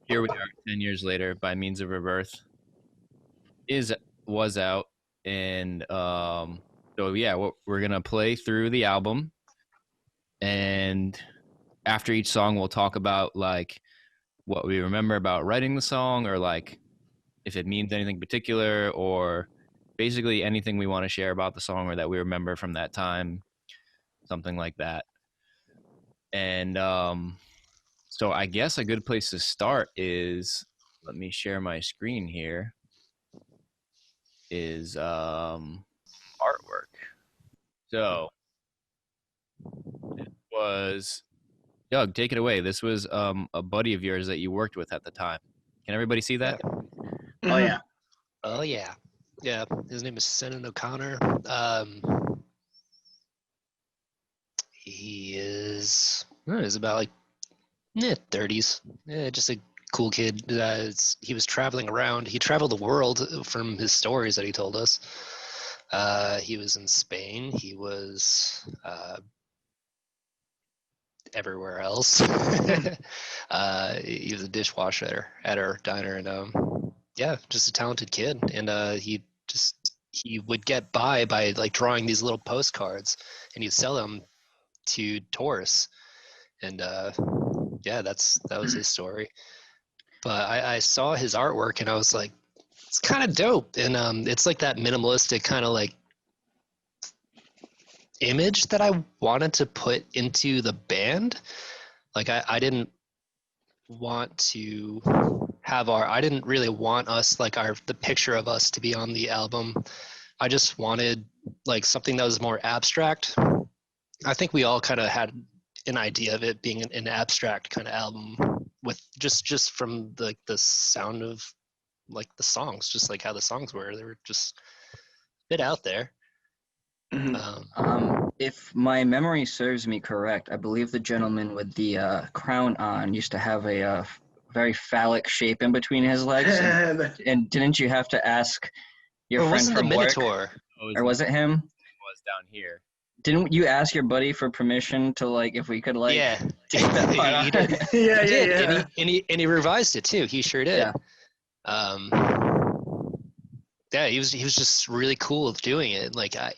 here we are 10 years later by means of rebirth is was out and so yeah we're gonna play through the album and after each song we'll talk about like what we remember about writing the song or like if it means anything particular or basically anything we want to share about the song or that we remember from that time, something like that. And so I guess a good place to start is let me share my screen here is artwork. So it was Doug, take it away. This was a buddy of yours that you worked with at the time. Can everybody see that? Oh yeah. Oh yeah, yeah. His name is Senan O'Connor. He is he's about like 30s. Yeah, just a cool kid. He was traveling around. He traveled the world from his stories that he told us. He was in Spain. He was everywhere else. He was a dishwasher at our diner, and yeah, just a talented kid. And he would get by like drawing these little postcards, and he'd sell them to tourists. And yeah, that was his story. But I saw his artwork and I was like, it's kind of dope. And it's like that minimalistic kind of like image that I wanted to put into the band. Like I didn't want to have I didn't really want us like the picture of us to be on the album. I just wanted like something that was more abstract. I think we all kind of had an idea of it being an abstract kind of album with just from the sound of like the songs, just like how the songs were. They were just a bit out there. If my memory serves me correct, I believe the gentleman with the crown on used to have a very phallic shape in between his legs. And didn't you have to ask your friend wasn't from the work? Minotaur? Or was it him? Was down here. Didn't you ask your buddy for permission to like if we could like Yeah, take that part out? he did. Yeah, He did. yeah. And he revised it too. He sure did. Yeah. Yeah, he was just really cool with doing it. Like I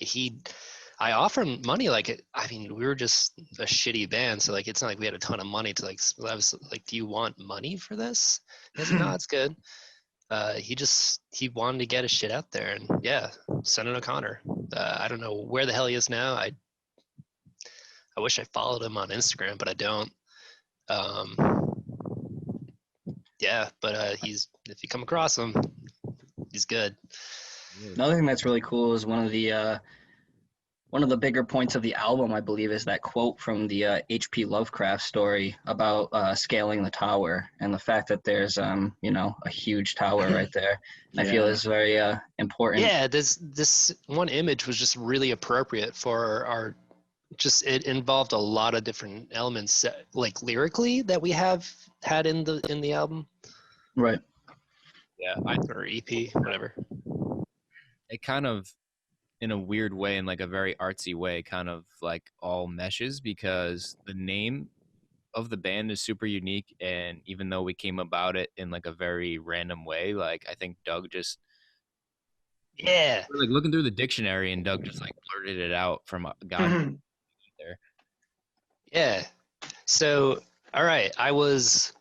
offered him money. Like I mean, we were just a shitty band, so like it's not like we had a ton of money to like. I was like, do you want money for this? He said, no, it's good. He wanted to get his shit out there, and yeah, Senan O'Connor. I don't know where the hell he is now. I wish I followed him on Instagram, but I don't. Yeah, but he's if you come across him, he's good. Another thing that's really cool is one of the bigger points of the album, I believe, is that quote from the H.P. Lovecraft story about scaling the tower and the fact that there's a huge tower right there. I feel is very important. Yeah, this one image was just really appropriate for our. Just it involved a lot of different elements, like lyrically, that we have had in the album. Right. Yeah, or EP, whatever. It kind of, in a weird way, in like a very artsy way, kind of like all meshes because the name of the band is super unique, and even though we came about it in like a very random way, like I think Doug just we're like looking through the dictionary and Doug just like blurted it out from God there. Yeah. So, all right, I was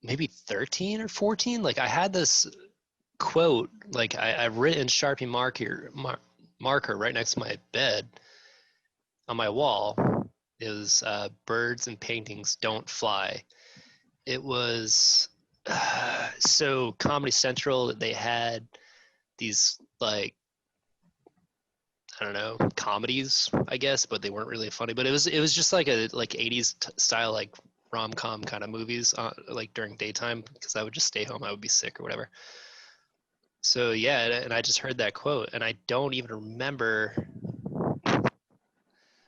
maybe 13 or 14. Like I had this quote, like I written in Sharpie marker right next to my bed on my wall. It was birds and paintings don't fly. It was so Comedy Central, they had these like I don't know, comedies, I guess, but they weren't really funny. But it was just like a 80s style like rom-com kind of movies like during daytime because I would just stay home. I would be sick or whatever. So yeah, and I just heard that quote and I don't even remember.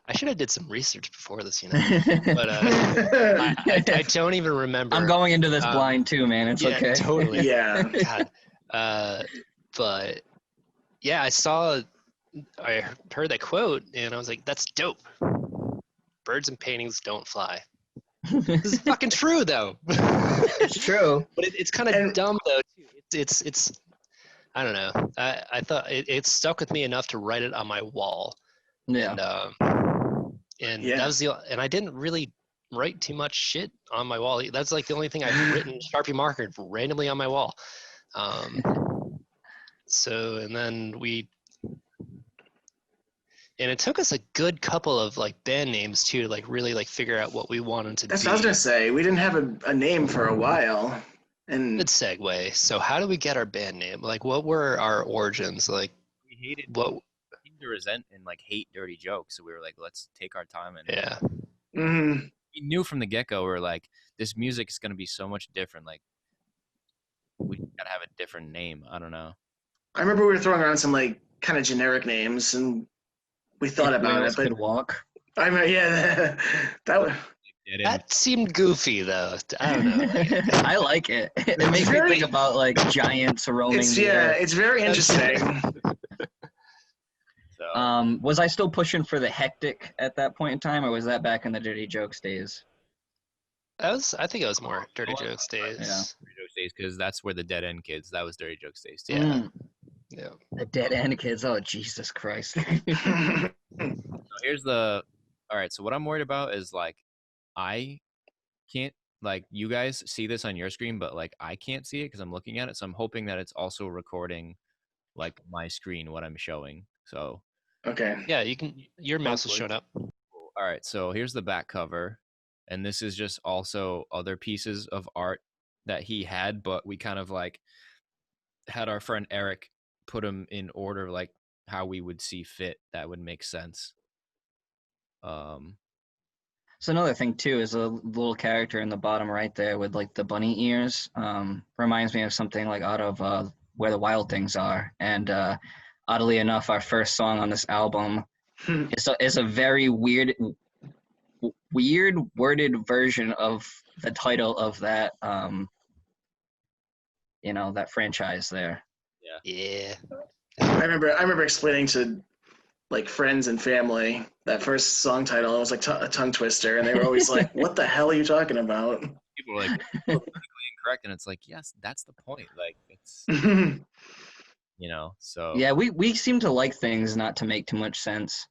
I should have did some research before this, but I don't even remember. I'm going into this blind too, man. It's yeah, okay. Totally. Yeah. God. But yeah, I heard that quote and I was like, that's dope. Birds and paintings don't fly. This is fucking true, though. It's true. But it's kind of dumb, though, too. It's I don't know. I thought it stuck with me enough to write it on my wall. Yeah. And Yeah. that was and I didn't really write too much shit on my wall. That's like the only thing I've written Sharpie marker randomly on my wall. So, and then and it took us a good couple of like band names too, to like really like figure out what we wanted to That's do. what I was gonna say. We didn't have a name for a while, and Good segue. So how do we get our band name? Like, what were our origins? Like, We hated what? seemed to resent and like hate dirty jokes, so we were like, let's take our time. And Yeah. mhm. we knew from the get-go, we were like, this music is gonna be so much different. Like, we gotta have a different name. I don't know. I remember we were throwing around some like kind of generic names, and we thought about Whales it. But could walk. I mean, yeah, that was. That seemed goofy, though. I don't know. I like it. It makes me think about like giants roaming. It's the earth. it's very interesting. So, Was I still pushing for the hectic at that point in time, or was that back in the dirty jokes days? I think it was more Dirty Jokes days. Yeah. Dirty Jokes days, because that's where the Dead End Kids. That was Dirty Jokes days too. Yeah. Yeah. The dead end kids. Oh Jesus Christ. So here's all right. So what I'm worried about is like, I can't, like, you guys see this on your screen, but like I can't see it because I'm looking at it. So I'm hoping that it's also recording like my screen, what I'm showing. So Okay. Yeah, you can. Your mouse is showing up. all right. So here's the back cover, and this is just also other pieces of art that he had, but we kind of like had our friend Eric put them in order, like how we would see fit. That would make sense. So another thing too is a little character in the bottom right there with like the bunny ears. Reminds me of something like out of Where the Wild Things Are. And oddly enough, our first song on this album is a very weird worded version of the title of that that franchise there. Yeah. I remember explaining to like friends and family that first song title. It was like a tongue twister, and they were always like, "What the hell are you talking about?" People are like, politically incorrect, and it's like, yes, that's the point. Like, it's so Yeah, we seem to like things not to make too much sense.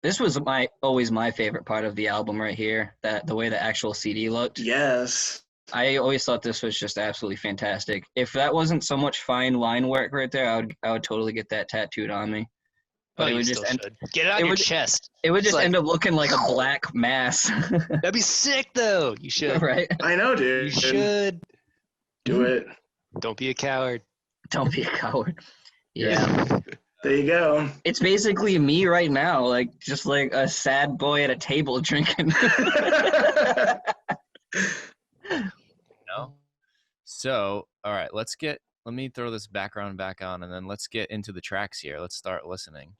This was always my favorite part of the album right here, that the way the actual CD looked. Yes. I always thought this was just absolutely fantastic. If that wasn't so much fine line work right there, I would totally get that tattooed on me. But Oh, it you would still just should. Get it on your chest. it would It's just like- end up looking like a black mass. That'd be sick, though. You should. Right? I know, dude. You should. Do it. Don't be a coward. Don't be a coward. Yeah. There you go. It's basically me right now, like just like a sad boy at a table drinking. So, all right, let me throw this background back on, and then let's get into the tracks here. Let's start listening.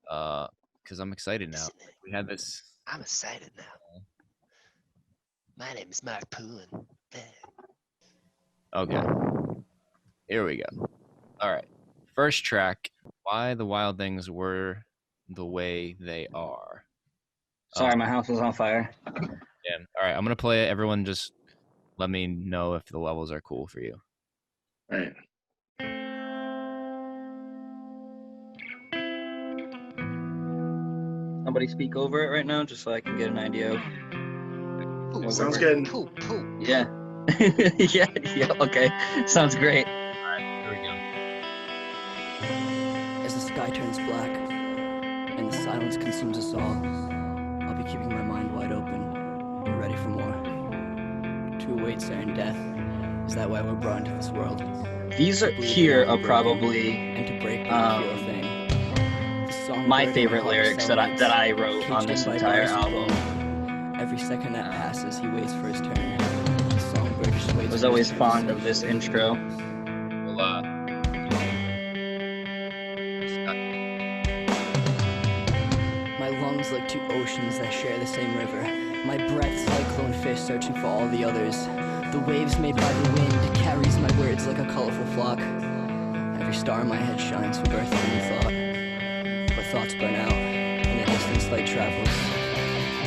Because I'm excited now. We had this. I'm excited now. My name is Mark Poulin. Okay. Here we go. All right. First track, Why the Wild Things Were the Way They Are. Sorry, my house was on fire. Yeah. All right, I'm going to play it. Everyone just let me know if the levels are cool for you. Right. Somebody speak over it right now, just so I can get an idea of. Pooh, Sounds good. Pooh, pooh. Yeah. yeah. Okay. Sounds great. Here we go. As the sky turns black and the silence consumes us all, I'll be keeping my mind wide open, ready for more. To await certain death, is that why we're brought into this world? These here are probably And to break the impure thing. The songbird my in favorite heart lyrics that I wrote caged on in this by entire bars of album. gold. Every second that passes, he waits for his turn. The songbird just waits I was for always his turn. fond of this intro. Well, My lungs like two oceans that share the same river. My breath's like clone fish searching for all the others. The waves made by the wind carries my words like a colorful flock. Every star in my head shines for birth of a new thought. But thoughts burn out, and the distance light travels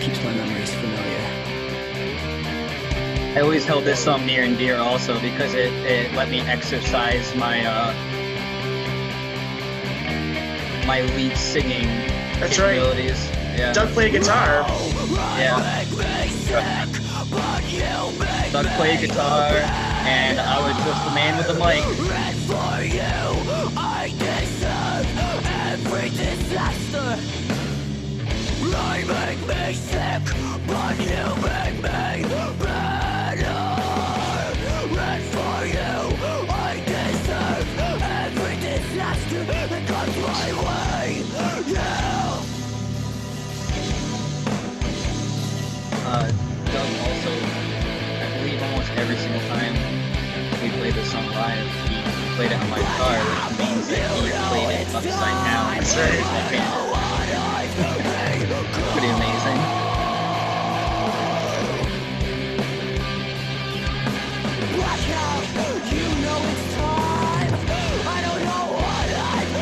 keeps my memories familiar. I always held this song near and dear also because it let me exercise my my lead singing That's right. capabilities. Yeah. Doug played guitar. Yeah. Doug played guitar, and I was just the man with the mic. I make me sick, but you make me better. And for you, I deserve every disaster that comes my way. Yeah. Doug also, I believe almost every single time we played this song live, he played it on my guitar, which means that he played it upside down. That's right. Pretty amazing. Watch out, you know it's time. I don't know what I've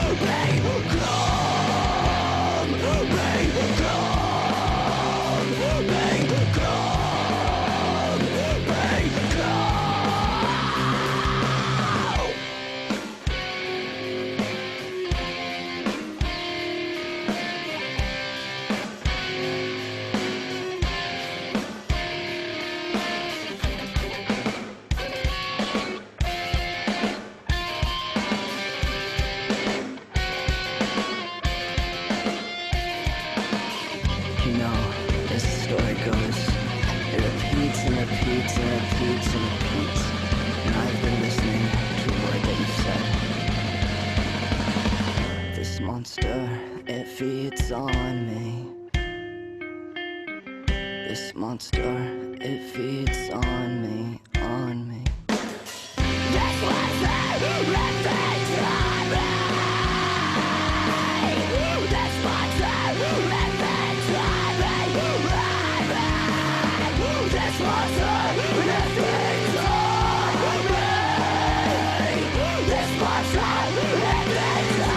You know, as the story goes, it repeats and repeats and repeats and repeats. And I've been listening to a word that you've said. This monster, it feeds on me. This monster, it feeds on me, on me. This monster, it feeds on me. This monster, it feeds on me. This monster, it feeds on me. This monster, it feeds on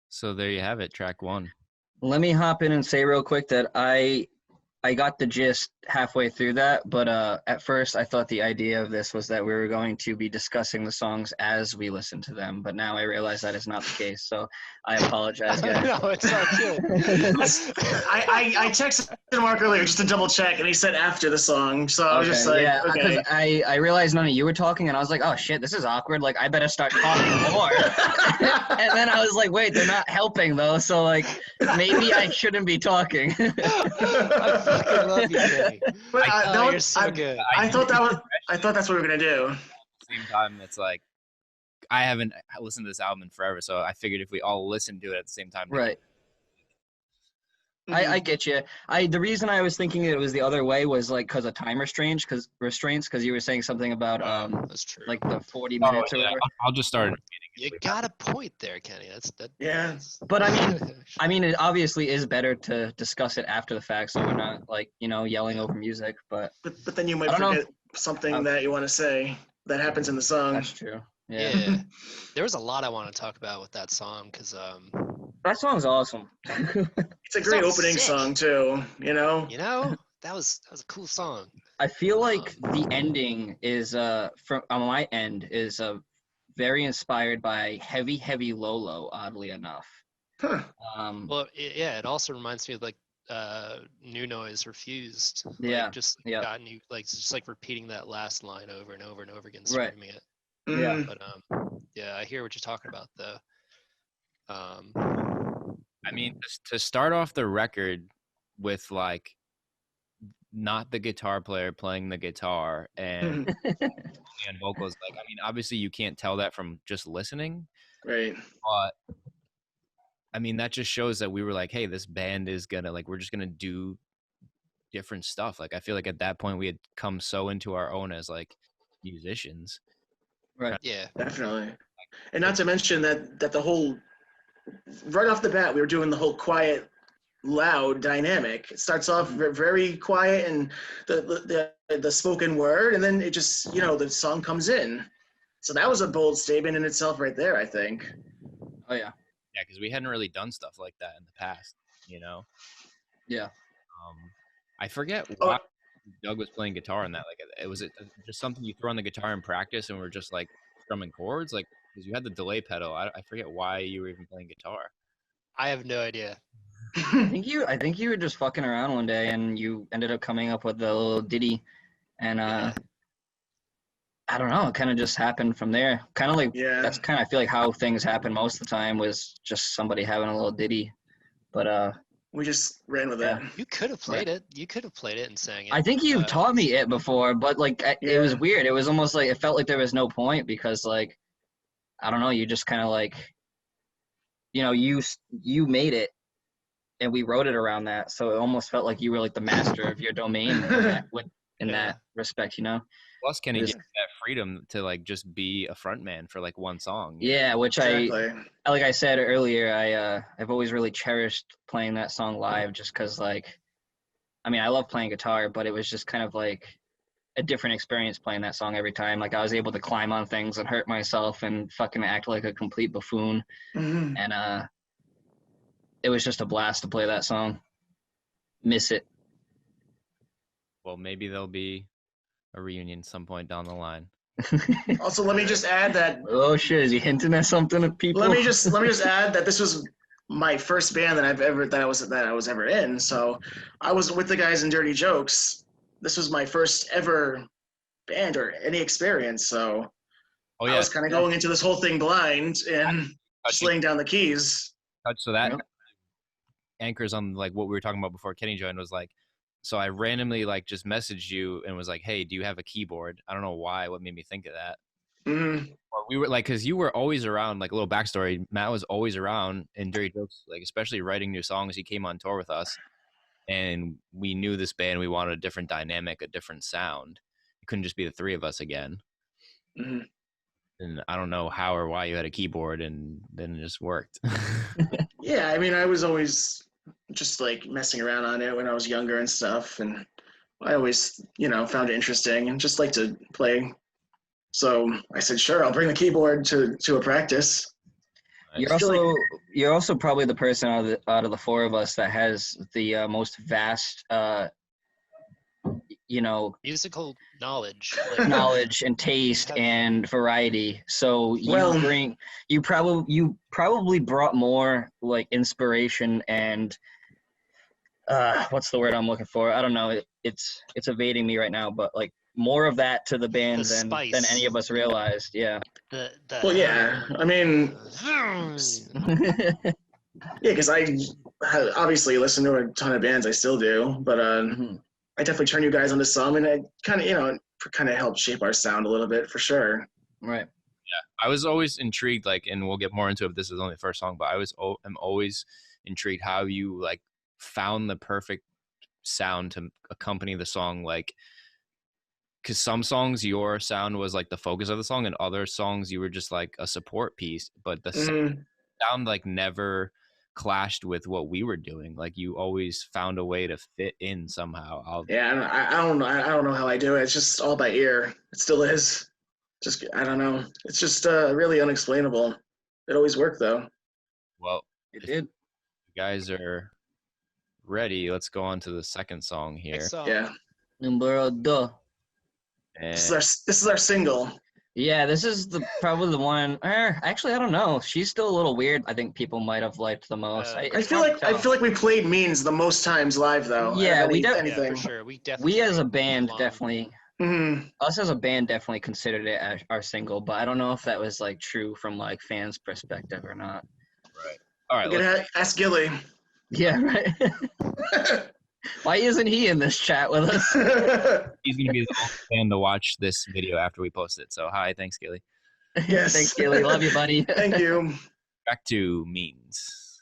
So there you have it, track 1. Let me hop in and say real quick that I got the gist halfway through that, but at first I thought the idea of this was that we were going to be discussing the songs as we listen to them, but now I realize that is not the case, so I apologize, guys. No, it's all good. I texted Mark earlier just to double check, and he said after the song. So I was just like, yeah, okay. because I realized none of you were talking, and I was like, oh shit, this is awkward. Like, I better start talking more. And then I was like, wait, they're not helping though, so like maybe I shouldn't be talking. I fucking love you, Kenny. But that You're was, so good. I thought that's what we were gonna do. At the same time, it's like I haven't listened to this album in forever, so I figured if we all listened to it at the same time, Right. Mhm. I get you. The reason I was thinking it was the other way was like because of time restraints, because you were saying something about That's true. like the 40 Oh, minutes or yeah, whatever. I'll just start. You got a point there, Kenny. Yeah. But I mean, it obviously is better to discuss it after the fact, so we're not like yelling over music. But But then you might I don't know. forget something that you want to say that happens in the song. that's true. Yeah. There was a lot I want to talk about with that song because That song's awesome. It's a great sounds opening sick. song too. that was a cool song. I feel like the ending is from on my end is very inspired by Heavy Lolo, oddly enough. Huh. Well, it also reminds me of like New Noise Refused. Yeah, Like just yeah. got new, like just like repeating that last line over and over and over again, Right. screaming it. Yeah. Mm. But yeah, I hear what you're talking about though. I mean, to start off the record with like not the guitar player playing the guitar and and vocals, like I mean, obviously you can't tell that from just listening, Right. but I mean that just shows that we were like, hey, this band is gonna we're just gonna do different stuff. Like I feel like at that point we had come so into our own as like musicians. Right. Yeah. Definitely. Like And not to mention that the whole, right off the bat, we were doing the whole quiet, loud dynamic. It starts off very quiet and the spoken word, and then it just, the song comes in. So that was a bold statement in itself right there, I think. Oh yeah. Yeah, because we hadn't really done stuff like that in the past, Yeah. I forget why Doug was playing guitar in that. Like, was it just something you throw on the guitar in practice, and we're just like strumming chords? Like, because you had the delay pedal. I forget why you were even playing guitar. I have no idea. I think you were just fucking around one day and you ended up coming up with a little ditty, and I don't know, it kind of just happened from there. Kind of like that's kind of, I feel like, how things happen most of the time, was just somebody having a little ditty. But we just ran with it. You could have played it. You could have played it and sang it. I think you taught me it before, but like it was weird. It was almost like it felt like there was no point, because like, I don't know, you just kind of like, you made it and we wrote it around that, so it almost felt like you were like the master of your domain in that respect, Plus, Kenny gives that freedom to like just be a front man for like one song. Yeah, which Exactly. like I said earlier, I've always really cherished playing that song live, just because, like, I mean, I love playing guitar, but it was just kind of like a different experience playing that song every time. Like, I was able to climb on things and hurt myself and fucking act like a complete buffoon. Mm-hmm. And it was just a blast to play that song. Miss it. Well, maybe there'll be a reunion some point down the line. Also, let me just add that. Oh shit! Is he hinting at something to people? Let me just add that this was my first band that I was ever in. So I was with the guys in Dirty Jokes. This was my first ever band or any experience. So I was kind of going into this whole thing blind and just laying down the keys. So that anchors on like what we were talking about before Kenny joined. Was like, so I randomly like just messaged you and was like, hey, do you have a keyboard? I don't know why, what made me think of that. Mm-hmm. Or we were like, because you were always around, like a little backstory, Matt was always around in Dirty Jokes, like especially writing new songs. He came on tour with us and we knew this band, we wanted a different dynamic, a different sound. It couldn't just be the three of us again. Mm-hmm. And I don't know how or why you had a keyboard, and then it just worked. Yeah, I mean, I was always just like messing around on it when I was younger and stuff, and I always, found it interesting and just like to play. So I said, sure, I'll bring the keyboard to a practice. You're also probably the person out of the four of us that has the most vast musical knowledge and taste and variety. So you probably brought more like inspiration and what's the word I'm looking for? I don't know. It's evading me right now, but like more of that to the band than any of us realized. Yeah. Well, yeah. I mean, yeah, because I obviously listen to a ton of bands. I still do, but I definitely turn you guys onto some, and it kind of helped shape our sound a little bit for sure. Right. Yeah, I was always intrigued, like, and we'll get more into it if this is only the first song, but I'm always intrigued how you like found the perfect sound to accompany the song, like, because some songs your sound was like the focus of the song, and other songs you were just like a support piece, but the sound like never clashed with what we were doing. Like, you always found a way to fit in somehow. Yeah, I don't know how I do it. It's just all by ear. It still is. Just, I don't know. It's just really unexplainable. It always worked though. Well, it did. You guys are ready. Let's go on to the second song here. Yeah. Numero dos. And This is our single. Yeah, this is probably the one. Actually, I don't know. She's still a little weird. I think people might have liked the most. I feel like we played Means the most times live though. Yeah, Yeah, for sure. We as a band definitely. Mm-hmm. Us as a band definitely considered it as our single, but I don't know if that was like true from like fans' perspective or not. Right. All right. We're gonna ask Gilly. Yeah, right. Why isn't he in this chat with us? He's gonna be the only fan to watch this video after we post it. So hi, thanks, Gilly. Yes. Thanks, Gilly. Love you, buddy. Thank you. Back to Means.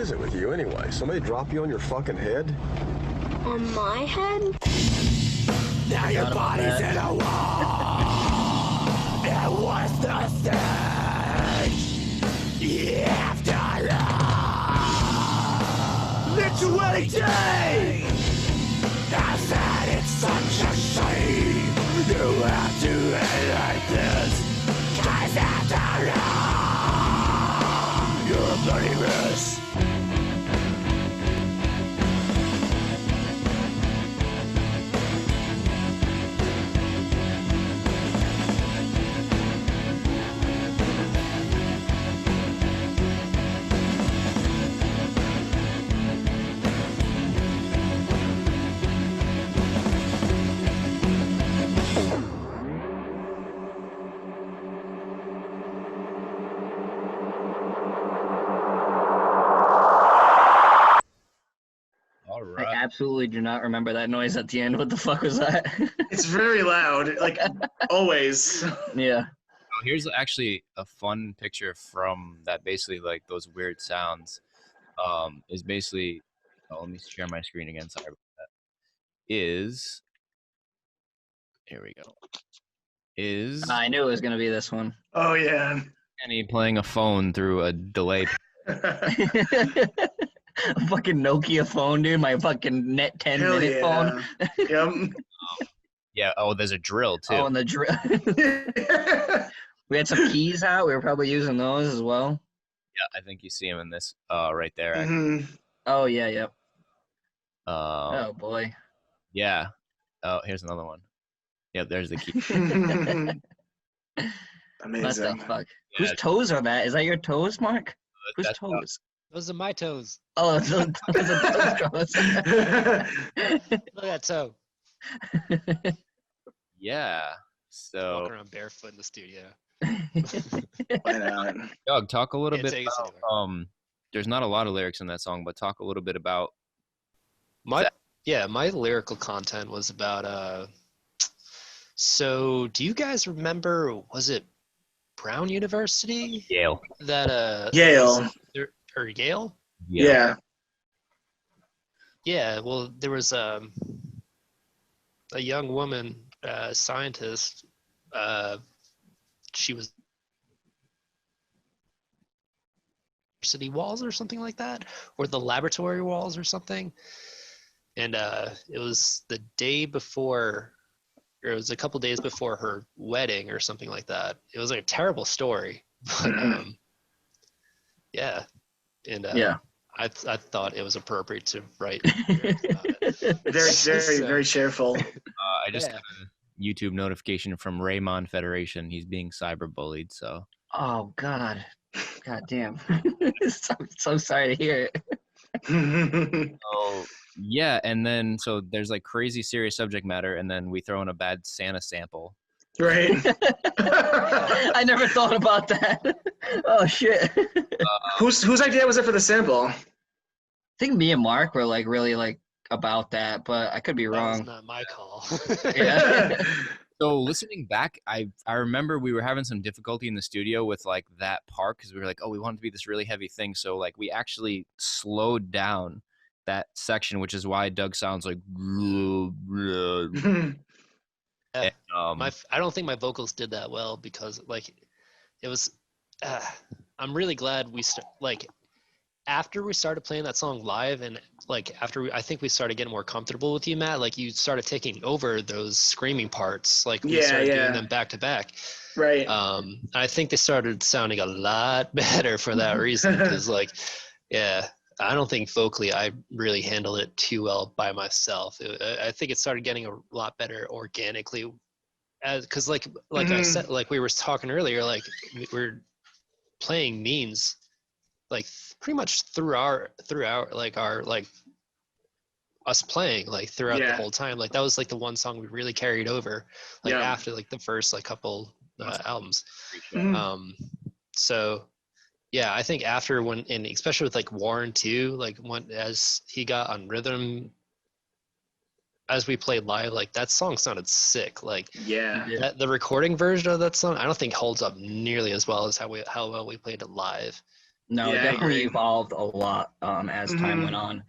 is it with you anyway? Somebody drop you on your fucking head? On my head? Now your body's in a wall. It was the stage. After all, literally day. I said it's such a shame you have to end like this. 'Cause after all, you're a bloody mess. All I right. absolutely do not remember that noise at the end. What the fuck was that? It's very loud, like always. Yeah. Oh, here's actually a fun picture from that. Basically, like those weird sounds. Is basically. Oh, let me share my screen again. Sorry about that. Is. Here we go. Is I knew it was gonna be this one. Oh yeah. Kenny playing a phone through a delay? A fucking Nokia phone, dude. My fucking net 10 Hell minute phone. yeah. Yeah. Oh, there's a drill too. Oh, and the drill. Yep. We had some keys out. We were probably using those as well. Yeah, I think you see him in this. Right there. Actually. Mhm. Oh yeah, yep. Oh Oh boy. yeah. Oh, here's another one. Yep, there's the key. What Amazing. the fuck? Yeah, Whose toes are that? Is that your toes, Mark? Whose that's toes? Those are my toes. Oh, those are those toes. Look at that toe. Yeah. So, Walking around barefoot in the studio. Why not? Doug, talk a little Can't bit take us about. anywhere. There's not a lot of lyrics in that song, but talk a little bit about. My lyrical content was about so do you guys remember, was it Brown University Yale. that Yale. or Yale? Yeah. Yeah, well there was a young woman scientist, she was university walls or something like that, or the laboratory walls or something. And it was the day before, or it was a couple days before her wedding or something like that. It was like a terrible story, but yeah. And Yeah. I thought it was appropriate to write lyrics about it. Very, very, So- very cheerful. I just Yeah. got a YouTube notification from Raymond Federation. He's being cyberbullied. So Oh God. God damn. so sorry to hear it. Oh yeah, and then so there's like crazy serious subject matter, and then we throw in a bad Santa sample. Right. I never thought about that. Oh shit. I Whose idea was it for the sample? think me and Mark were like really like about that, but I could be That was wrong. not my call. Yeah. So listening back, I remember we were having some difficulty in the studio with like that part because we were like, oh, we want it to be this really heavy thing. So like we actually slowed down that section, which is why Doug sounds like. Yeah. Um, I don't think my vocals did that well because like it was. I'm really glad after we started playing that song live, and like I think we started getting more comfortable with you, Matt. Like you started taking over those screaming parts. Like we started doing them back to back. Right. I think they started sounding a lot better for that reason. Because like, yeah, I don't think vocally I really handled it too well by myself. I think it started getting a lot better organically, because like I said, like we were talking earlier, like we're playing means like pretty much throughout like our like us playing like throughout the whole time. Like that was like the one song we really carried over like after like the first like couple albums. So yeah, I think after when, and especially with like Warren too, like when as he got on rhythm as we played live, like that song sounded sick. Like the recording version of that song I don't think holds up nearly as well as how well we played it live. No, it Yeah, I definitely agree. evolved a lot as time went on.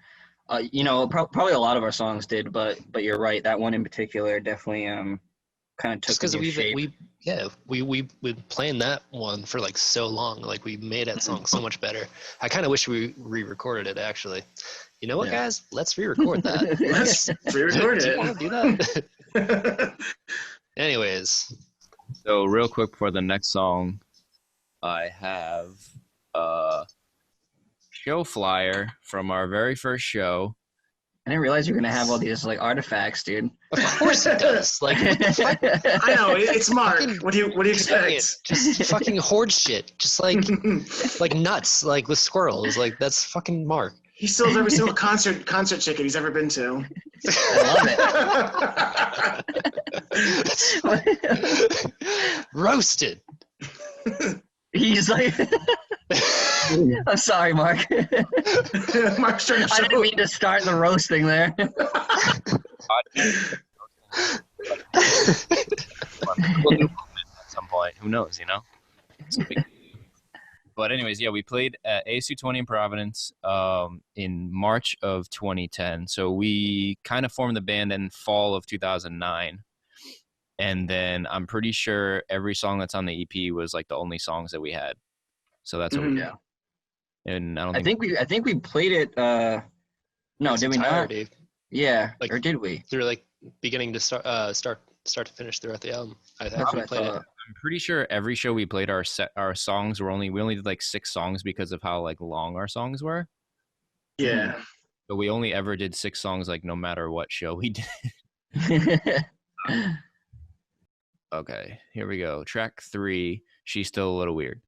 You know, probably a lot of our songs did, but you're right. That one in particular definitely kind of Just took a because new shape. we've been playing that one for like so long. Like we made that song so much better. I kind of wish we re-recorded it actually. You know what, Yeah. guys? Let's re-record that. Let's re-record Do you it. want to do that? Anyways, So real quick before the next song, I have a show flyer from our very first show. I didn't realize you were gonna have all these like artifacts, dude. of course it does. Like what the fuck? I know it's Mark. Fucking- What do you Dang expect? it. Just fucking hoard shit. Just like nuts, like with squirrels. Like that's fucking Mark. He steals every single concert ticket he's ever been to. I love it. Roasted. He's like, I'm sorry, Mark. Mark's trying to I didn't show. mean to start the roasting there. We'll do at some point. Who knows, you know? But anyways, yeah, we played at ASU20 in Providence in March of 2010. So we kind of formed the band in fall of 2009. And then I'm pretty sure every song that's on the EP was like the only songs that we had. So that's what we Yeah. And I don't I think we played it. No, Its did we not? entirety, Yeah, Like- or did we? through like beginning to start to finish throughout the album. I think That's we what I played it. thought. I'm pretty sure every show we played our songs were we only did like 6 songs because of how like long our songs were. Yeah. But we only ever did 6 songs like no matter what show we did. Okay, here we go. Track 3, She's Still a Little Weird.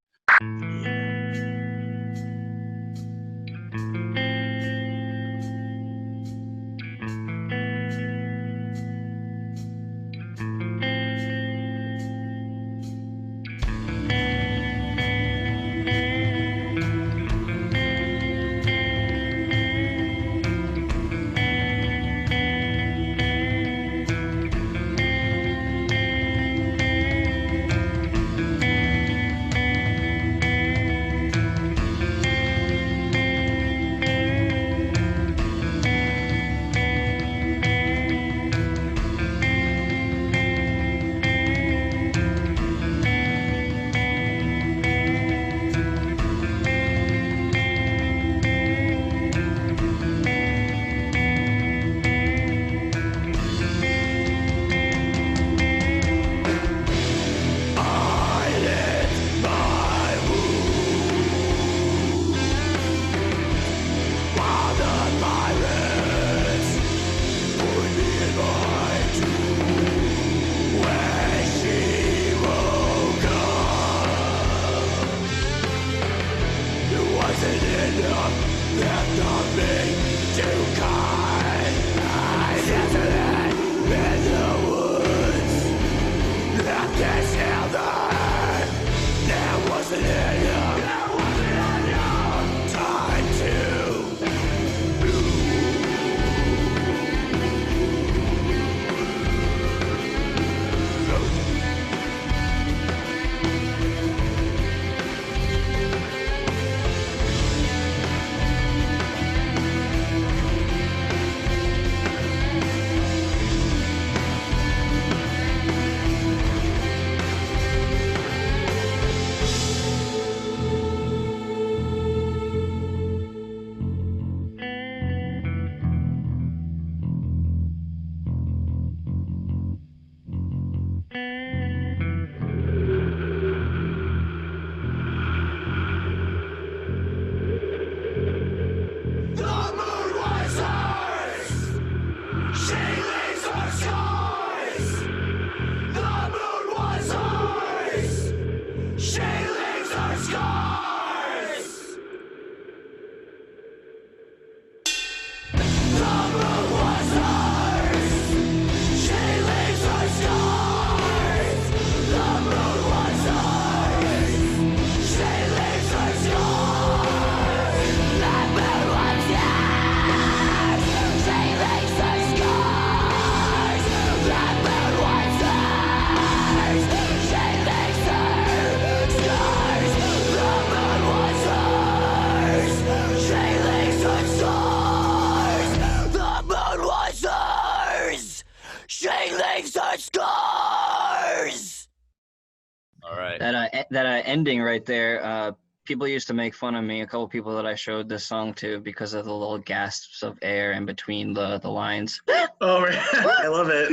ending right there. People used to make fun of me, a couple people that I showed this song to, because of the little gasps of air in between the lines. Oh, I love it.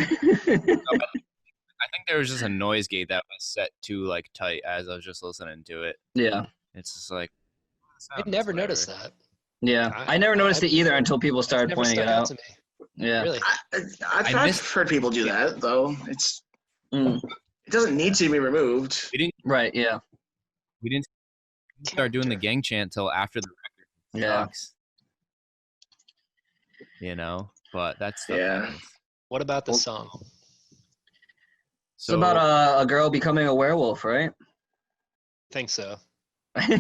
I think there was just a noise gate that was set too like tight as I was just listening to it. Yeah. It's just like I never noticed that. Yeah. I never noticed it either until people started Never pointing it stuck out out. to me. Yeah. Really? I've heard people do that though. It doesn't need to be removed. Right. Yeah. We didn't start doing the gang chant till after the record. Yeah. Sucks. You know, but that's What about the song? It's about a girl becoming a werewolf, right? Think so. Me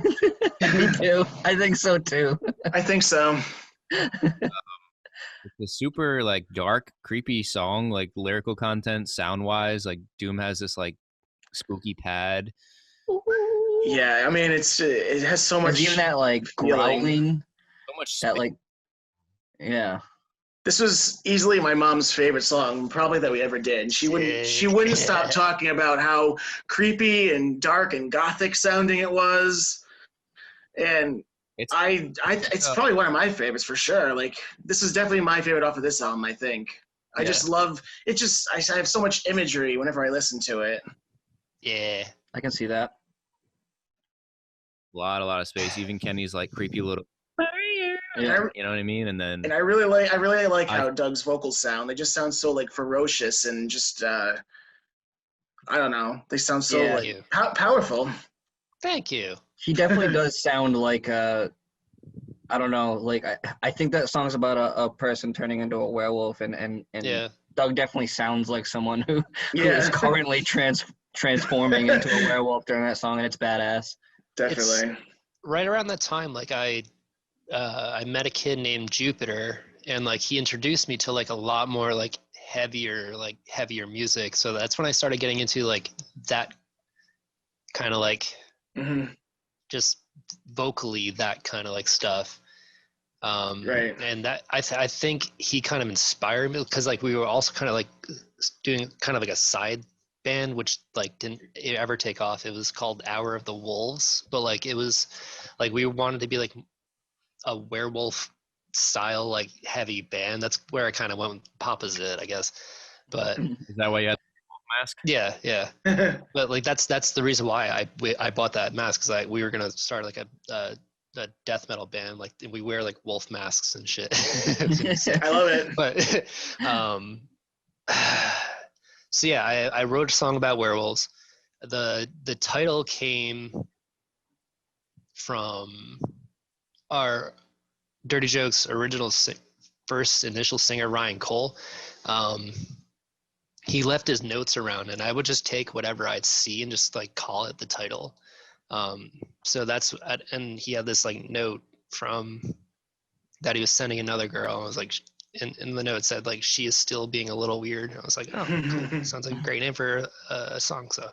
too. I think so too. I think so. It's a super like dark, creepy song, like lyrical content, sound wise. Like Doom has this like spooky pad. Yeah, I mean it has so much. Even that like growling. So much. That like. Yeah. This was easily my mom's favorite song, probably that we ever did. She wouldn't stop talking about how creepy and dark and gothic sounding it was, and it's probably one of my favorites for sure. Like this is definitely my favorite off of this album. I think I just love it. Just I have so much imagery whenever I listen to it. Yeah, I can see that. A lot of space. Even Kenny's like creepy little. Yeah. You know what I mean? And I really like how Doug's vocals sound. They just sound so like ferocious and just I don't know. They sound so like powerful. Thank you. He definitely does sound like I don't know, like I think that song's about a person turning into a werewolf, and Doug definitely sounds like someone who is currently transforming into a werewolf during that song, and it's badass. Definitely. It's right around that time, like I met a kid named Jupiter, and like he introduced me to like a lot more like heavier music. So that's when I started getting into like that kind of like just vocally that kind of like stuff. Right. And that I think he kind of inspired me, because like we were also kind of like doing kind of like a side band which like didn't ever take off. It was called Hour of the Wolves, but like it was like we wanted to be like a werewolf style like heavy band. That's where I kind of went with opposite, I guess. But is that why you had the wolf mask? Yeah. But like that's the reason why I bought that mask, because we were gonna start like a death metal band, like we wear like wolf masks and shit. I love it. But so yeah, I wrote a song about werewolves. The title came from our Dirty Jokes original first initial singer, Ryan Cole. He left his notes around, and I would just take whatever I'd see and just like call it the title. So that's, and he had this like note from that he was sending another girl. I was like, in the note said like, she is still being a little weird. I was like, oh, cool. Sounds like a great name for a song. So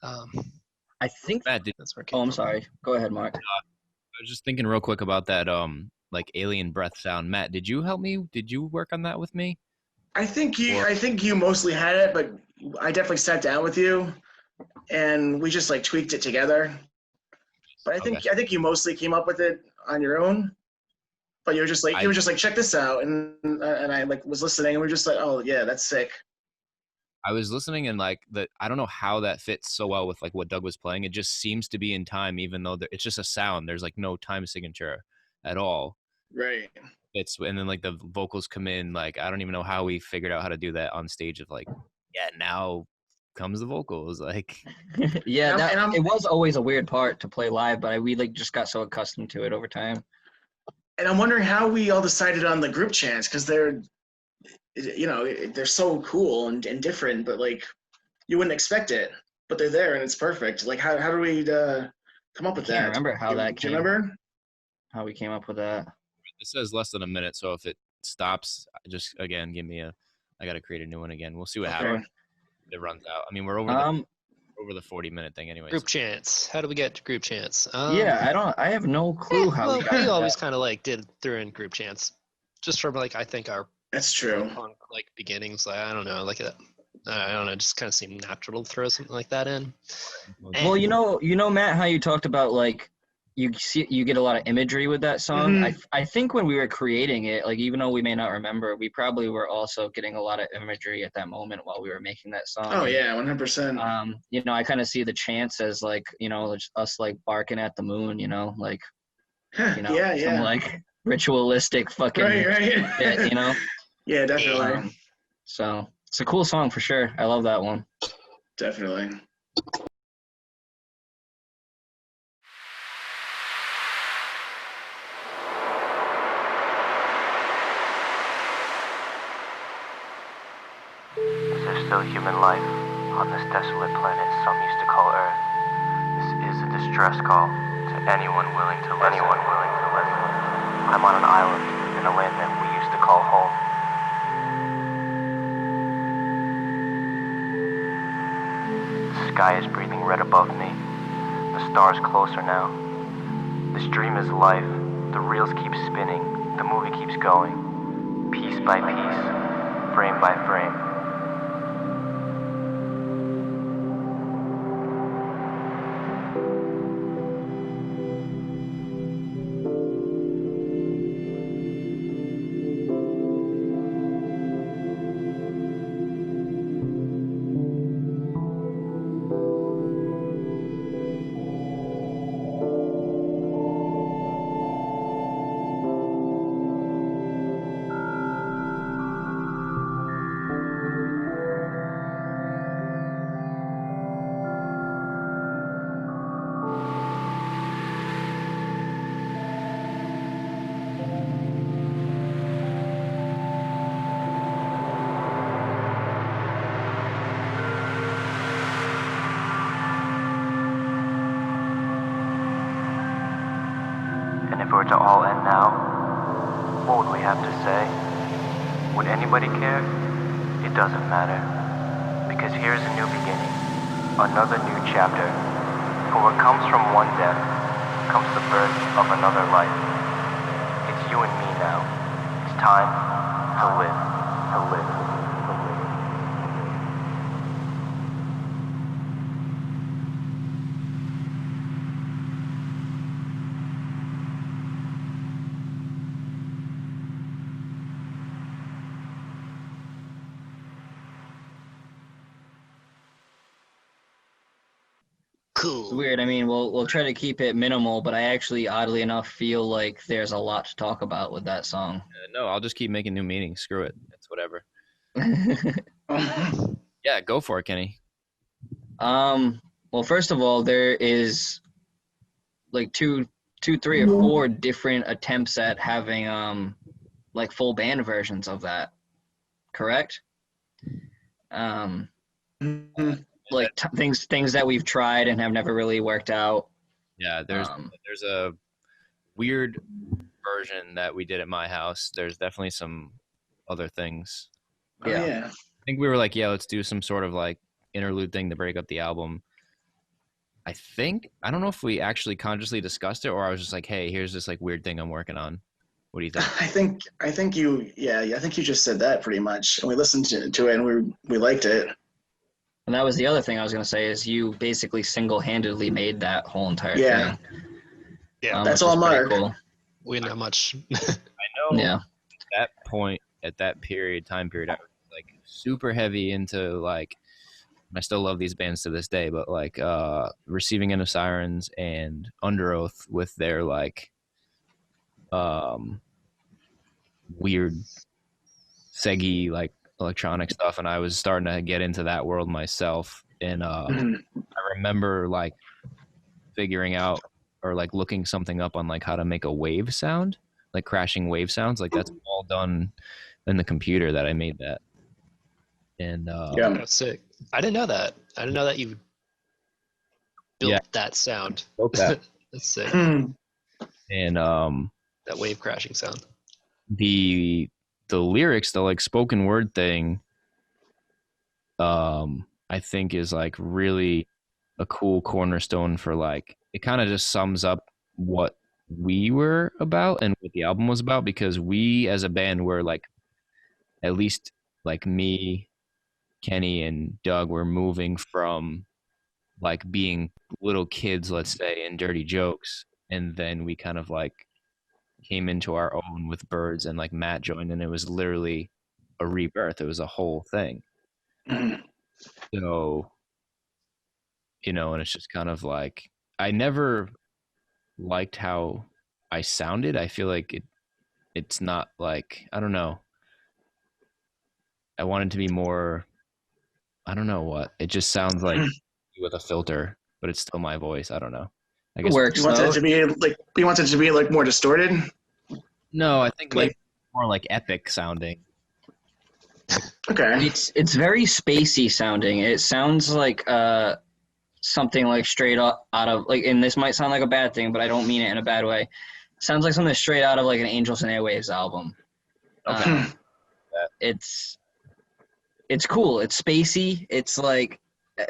I think Matt, that's where it oh, came I'm from. sorry. Go ahead, Mark. I was just thinking real quick about that like alien breath sound. Matt, did you help me? Did you work on that with me? I think you mostly had it, but I definitely sat down with you and we just like tweaked it together. But I think you mostly came up with it on your own. But you were just like check this out, and I like was listening, and we are just like, oh yeah, that's sick. I was listening, and like I don't know how that fits so well with like what Doug was playing. It just seems to be in time, even though it's just a sound. There's like no time signature at all. Right. And then like the vocals come in. Like I don't even know how we figured out how to do that on stage. Of like, yeah, now comes the vocals. Like, yeah, it was always a weird part to play live, but we like just got so accustomed to it over time. And I'm wondering how we all decided on the group chants, because they're so cool and different, but like you wouldn't expect it, but they're there and it's perfect. Like how do we come up with that? I remember how that came. Do you remember how we came up with that? It says less than a minute, so if it stops, just again give me I got to create a new one again. We'll see what happens. It runs out. I mean, we're over the 40-minute thing anyway. Group chants. How do we get to group chants? I have no clue how we always kind of like threw in group chants, just from like I think our that's true punk like beginnings. Like I don't know, like I don't know, it just kind of seemed natural to throw something like that in. Well, you know, Matt, how you talked about like you get a lot of imagery with that song. I think when we were creating it, like even though we may not remember, we probably were also getting a lot of imagery at that moment while we were making that song. Oh yeah, 100%. You know, I kind of see the chants as like, you know, us like barking at the moon, you know, like, you know, some like ritualistic fucking right. bit, you know. Yeah, definitely. So it's a cool song for sure. I love that one. Definitely. Is there still human life on this desolate planet some used to call Earth? This is a distress call to anyone willing to listen. I'm on an island in a land that we used to call home. The sky is breathing red above me. The stars closer now. This dream is life. The reels keep spinning. The movie keeps going. Piece by piece, frame by frame. And if it were to all end now, what would we have to say? Would anybody care? It doesn't matter. Because here's a new beginning, another new chapter. For what comes from one death, comes the birth of another life. It's you and me now. It's time to live, to live, to live. Cool. It's weird. I mean, we'll try to keep it minimal, but I actually, oddly enough, feel like there's a lot to talk about with that song. No, I'll just keep making new meanings. Screw it. It's whatever. Yeah, go for it, Kenny. Well, first of all, there is like two, three, or four different attempts at having like full band versions of that. Correct? Like things that we've tried and have never really worked out. Yeah, there's a weird version that we did at my house. There's definitely some other things. Yeah. I think we were like, yeah, let's do some sort of like interlude thing to break up the album. I don't know if we actually consciously discussed it or I was just like, hey, here's this like weird thing I'm working on. What do you think? I think you just said that pretty much. And we listened to it and we liked it. And that was the other thing I was going to say is you basically single-handedly made that whole entire thing. Yeah, that's all Mark. Cool. We didn't have much. I know. Yeah. At that point, at that time period, I was like super heavy into like, I still love these bands to this day, but like Receiving End of Sirens and Under Oath with their like weird seggy like electronic stuff, and I was starting to get into that world myself. And I remember like figuring out or like looking something up on like how to make a wave sound, like crashing wave sounds. Like that's all done in the computer that I made that. And That's sick. I didn't know that. I didn't know that you built that sound. that. That's sick. And that wave crashing sound. The lyrics, the like spoken word thing, I think is like really a cool cornerstone for like, it kind of just sums up what we were about and what the album was about, because we as a band were like, at least like me Kenny and Doug were moving from like being little kids, let's say, in Dirty Jokes, and then we kind of like came into our own with Birds, and like Matt joined, and it was literally a rebirth. It was a whole thing. So, and it's just kind of like I never liked how I sounded. I feel like it's not like, I don't know. I wanted to be more, I don't know what. It just sounds like with a filter, but it's still my voice. I don't know. I It guess works. You wanted though. it to be like more distorted. no, I think maybe Like- more like epic sounding. Okay. It's very spacey sounding. It sounds like something like straight up out of like, and this might sound like a bad thing, but I don't mean it in a bad way. Sounds like something straight out of like an Angels and Airwaves album. Okay. It's cool. It's spacey. It's like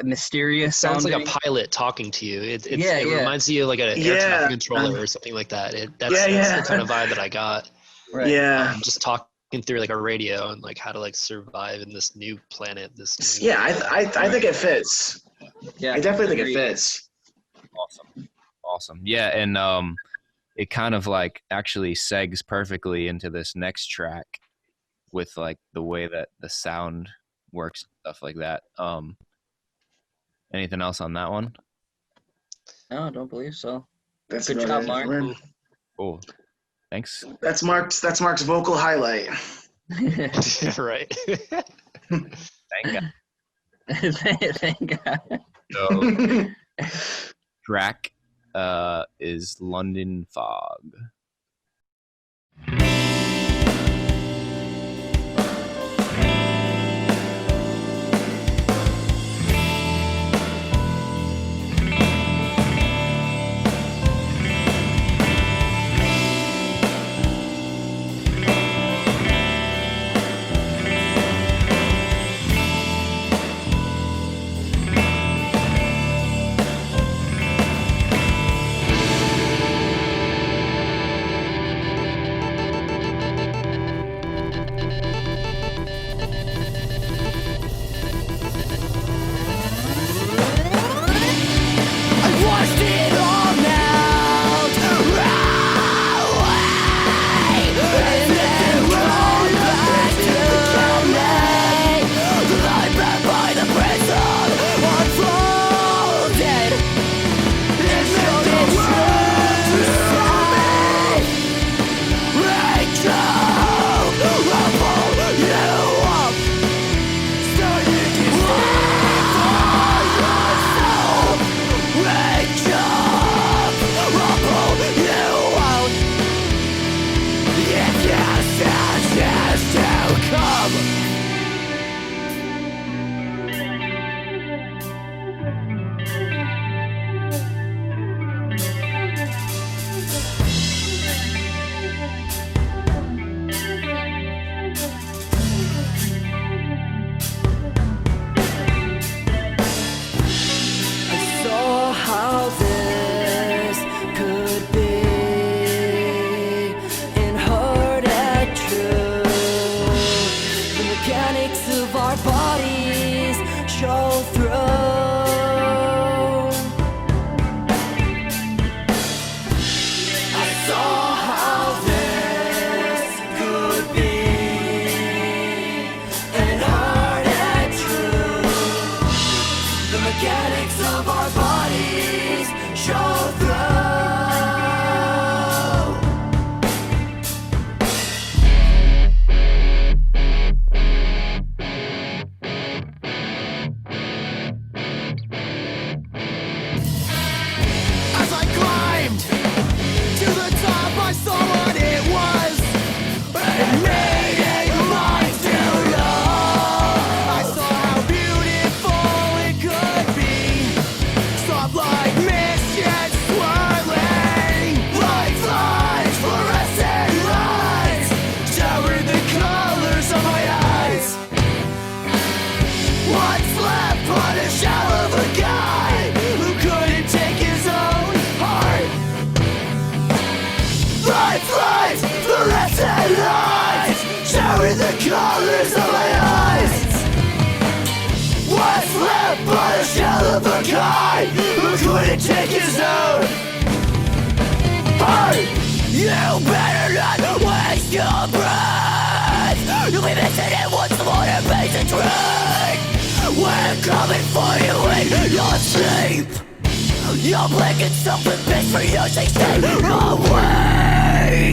mysterious. Sounds sounding. like a pilot talking to you. It Yeah. reminds you of like an air traffic controller or something like that. That's the kind of vibe that I got. Right. Yeah. Just talking through like a radio and like how to like survive in this new planet. Yeah, I think it fits. Yeah. I definitely think it agreed. fits. Awesome. Yeah, and it kind of like actually segs perfectly into this next track with like the way that the sound works and stuff like that. Anything else on that one? No, I don't believe so. That's Good about job, it. Mark. We're- Cool. Thanks. That's Mark's vocal highlight. Right. Thank God. Thank God. So track is London Fog. guy who's going to take his own. Hey, you better not waste your breath. You'll be missing it once the water pays a drink. We're coming for you in your sleep. You're blinking something big for you to stay awake.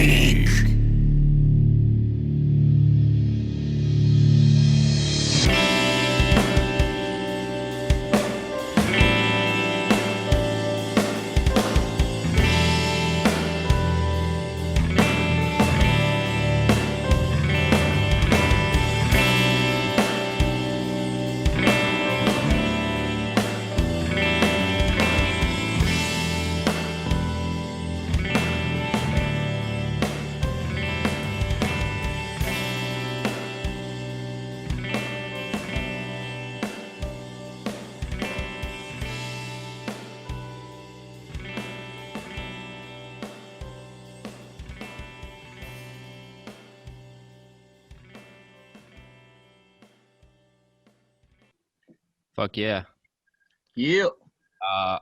Fuck yeah. Yeah.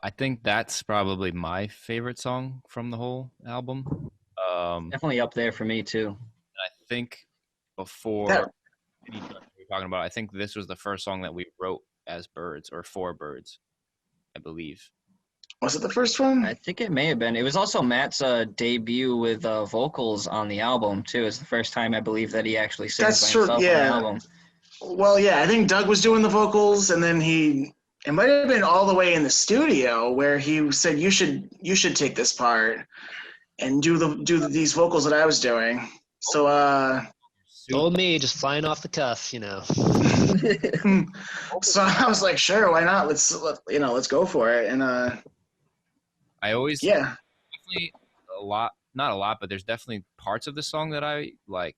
I think that's probably my favorite song from the whole album. Definitely up there for me too. I think before That- any song we were talking about, I think this was the first song that we wrote as Birds or for Birds, I believe. Was it the first one? I think it may have been. It was also Matt's debut with vocals on the album too. It's the first time I believe that he actually sings That's by true, himself yeah. on the album. Well, yeah, I think Doug was doing the vocals, and then it might have been all the way in the studio where he said, "You should take this part and do these vocals that I was doing." So, Old me, just flying off the cuff, you know. so I was like, "Sure, why not? Let's go for it." And I always yeah, definitely not a lot, but there's definitely parts of the song that I like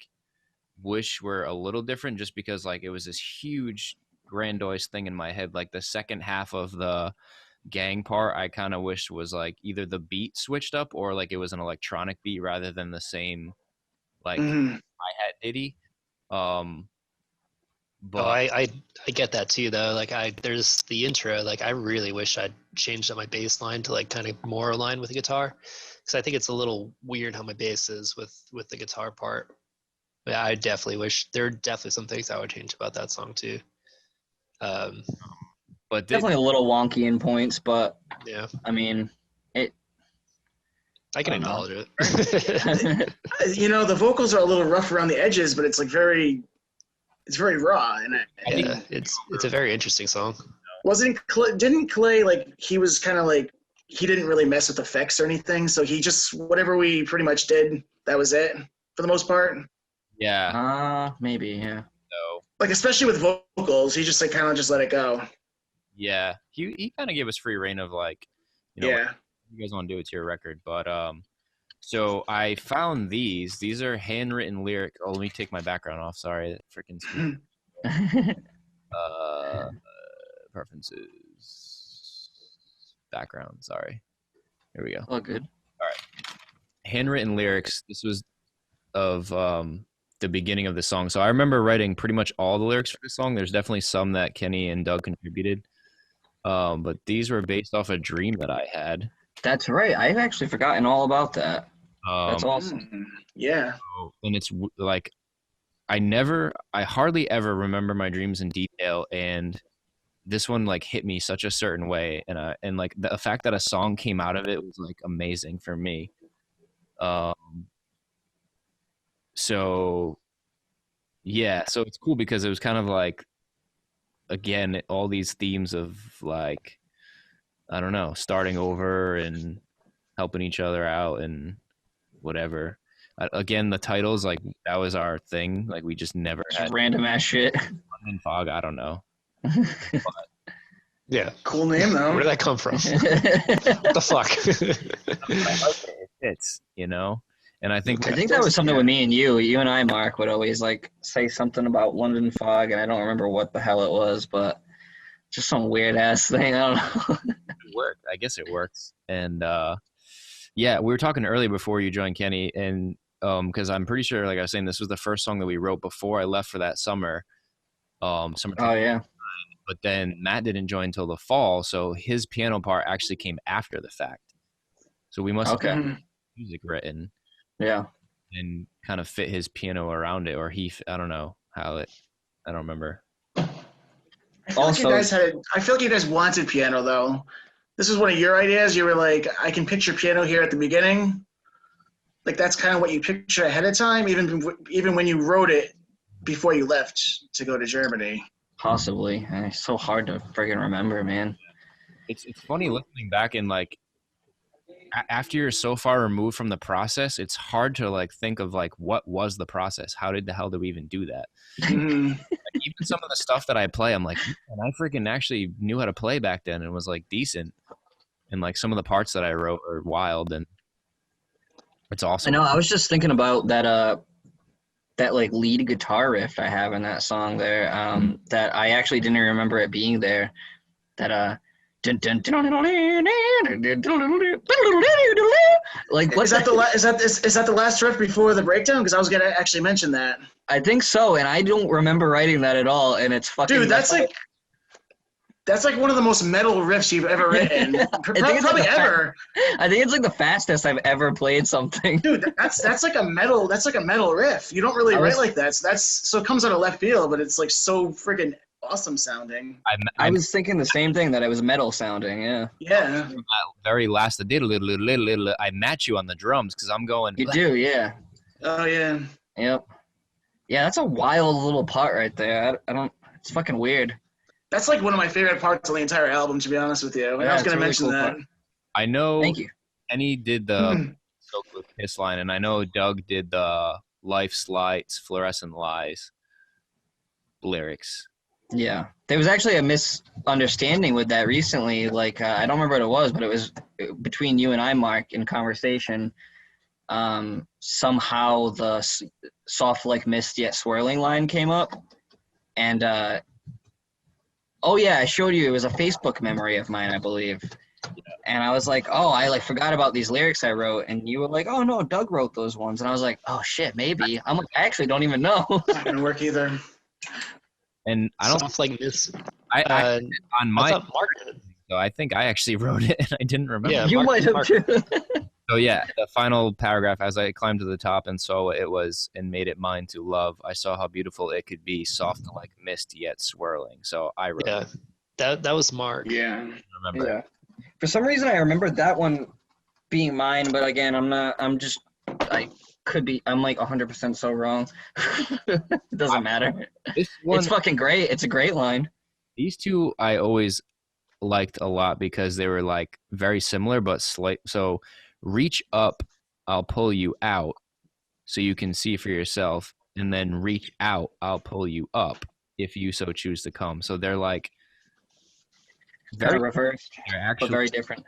wish were a little different, just because like it was this huge grandiose thing in my head. Like the second half of the gang part, I kind of wished was like either the beat switched up or like it was an electronic beat rather than the same like hi-hat ditty. But I get that too though. Like there's the intro. Like I really wish I'd changed up my bass line to like kind of more align with the guitar, because I think it's a little weird how my bass is with the guitar part. But I definitely wish there are definitely some things I would change about that song too. but Definitely a little wonky in points, but Yeah, I mean, I can I don't know. acknowledge it. the vocals are a little rough around the edges, but it's like it's very raw. And Yeah, it's a very interesting song. didn't Clay, like, he was kind of like, he didn't really mess with effects or anything, so he just, whatever we pretty much did, that was it for the most part. yeah. Maybe, yeah. So Like, especially with vocals, he just like kind of just let it go. yeah, he kind of gave us free reign of like, Yeah. you guys want to do it to your record. But so I found these are handwritten lyric. Oh, let me take my background off. Sorry, freaking preferences, background. Sorry. Here we go. All good. All right, handwritten lyrics. This was of the beginning of the song. So I remember writing pretty much all the lyrics for the song. There's definitely some that Kenny and Doug contributed, but these were based off a dream that I had. That's right. I've actually forgotten all about that. That's awesome. Yeah. And it's like I hardly ever remember my dreams in detail, and this one like hit me such a certain way, and like the fact that a song came out of it was like amazing for me. So yeah, so it's cool because it was kind of like, again, all these themes of like, I don't know, starting over and helping each other out and whatever. Again, the titles, like, that was our thing. Like, we just never Just had random ass shit. London Fog. I don't know. Yeah. Cool name though. Where did that come from? What the fuck? It fits, And I think that was something with me and you. You and I, Mark, would always like say something about London Fog, and I don't remember what the hell it was, but just some weird ass thing. I don't know. it worked. I guess it works. And yeah, we were talking earlier before you joined, Kenny, and because I'm pretty sure, like I was saying, this was the first song that we wrote before I left for that summer. Oh yeah. but then Matt didn't join until the fall, so his piano part actually came after the fact. So we must have music written. Yeah. And kind of fit his piano around it, or I don't know how it. I don't remember. I feel like you guys wanted piano though. This was one of your ideas. You were like, I can picture piano here at the beginning. Like that's kind of what you picture ahead of time, even when you wrote it before you left to go to Germany. Possibly. It's so hard to friggin' remember, man. It's funny listening back and like after you're so far removed from the process, it's hard to like think of like what was the process? How did the hell did we even do that? Like, even some of the stuff that I play, I'm like, man, I freaking actually knew how to play back then and was like decent. And like some of the parts that I wrote are wild and it's awesome. I know. I was just thinking about that like lead guitar riff I have in that song there. That I actually didn't remember it being there. That like what is that the last riff before the breakdown? Because I was gonna actually mention that. I think so, and I don't remember writing that at all. And it's fucking. Dude, that's like one of the most metal riffs you've ever written. Probably ever. I think it's like the fastest I've ever played something. Dude, that's like a metal riff. You don't really write like that. So it comes out of left field, but it's like so freaking awesome sounding. I was thinking the same thing, that it was metal sounding. Yeah. Yeah. Very last, I match you on the drums because I'm going. You do, yeah. Oh yeah. Yep. Yeah, that's a wild little part right there. I don't. It's fucking weird. That's like one of my favorite parts of the entire album, to be honest with you. And I was going to mention really cool that. part. I know. Thank you. Kenny did the Soak with Kiss line, and I know Doug did the Life's Lights, Fluorescent Lies lyrics. Yeah. There was actually a misunderstanding with that recently. Like, I don't remember what it was, but it was between you and I, Mark, in conversation. Somehow the soft like mist yet swirling line came up. And, oh yeah, I showed you. It was a Facebook memory of mine, I believe. And I was like, oh, I like forgot about these lyrics I wrote. And you were like, oh no, Doug wrote those ones. And I was like, oh shit, maybe. I'm like, I actually don't even know. That didn't work either. And I don't Soft like this. I on my. Mark did. So I think I actually wrote it, and I didn't remember. Yeah, You might have too. So yeah, the final paragraph, as I climbed to the top and saw what it was and made it mine to love, I saw how beautiful it could be, soft like mist yet swirling. So I wrote it. That was Mark. Yeah. Remember. Yeah. For some reason, I remembered that one being mine, but again, I'm like 100% so wrong. It doesn't matter. It's fucking great. It's a great line. These two I always liked a lot because they were like very similar but slight. So reach up, I'll pull you out so you can see for yourself, and then reach out, I'll pull you up if you so choose to come. So they're like Very reversed, they're actually but very different.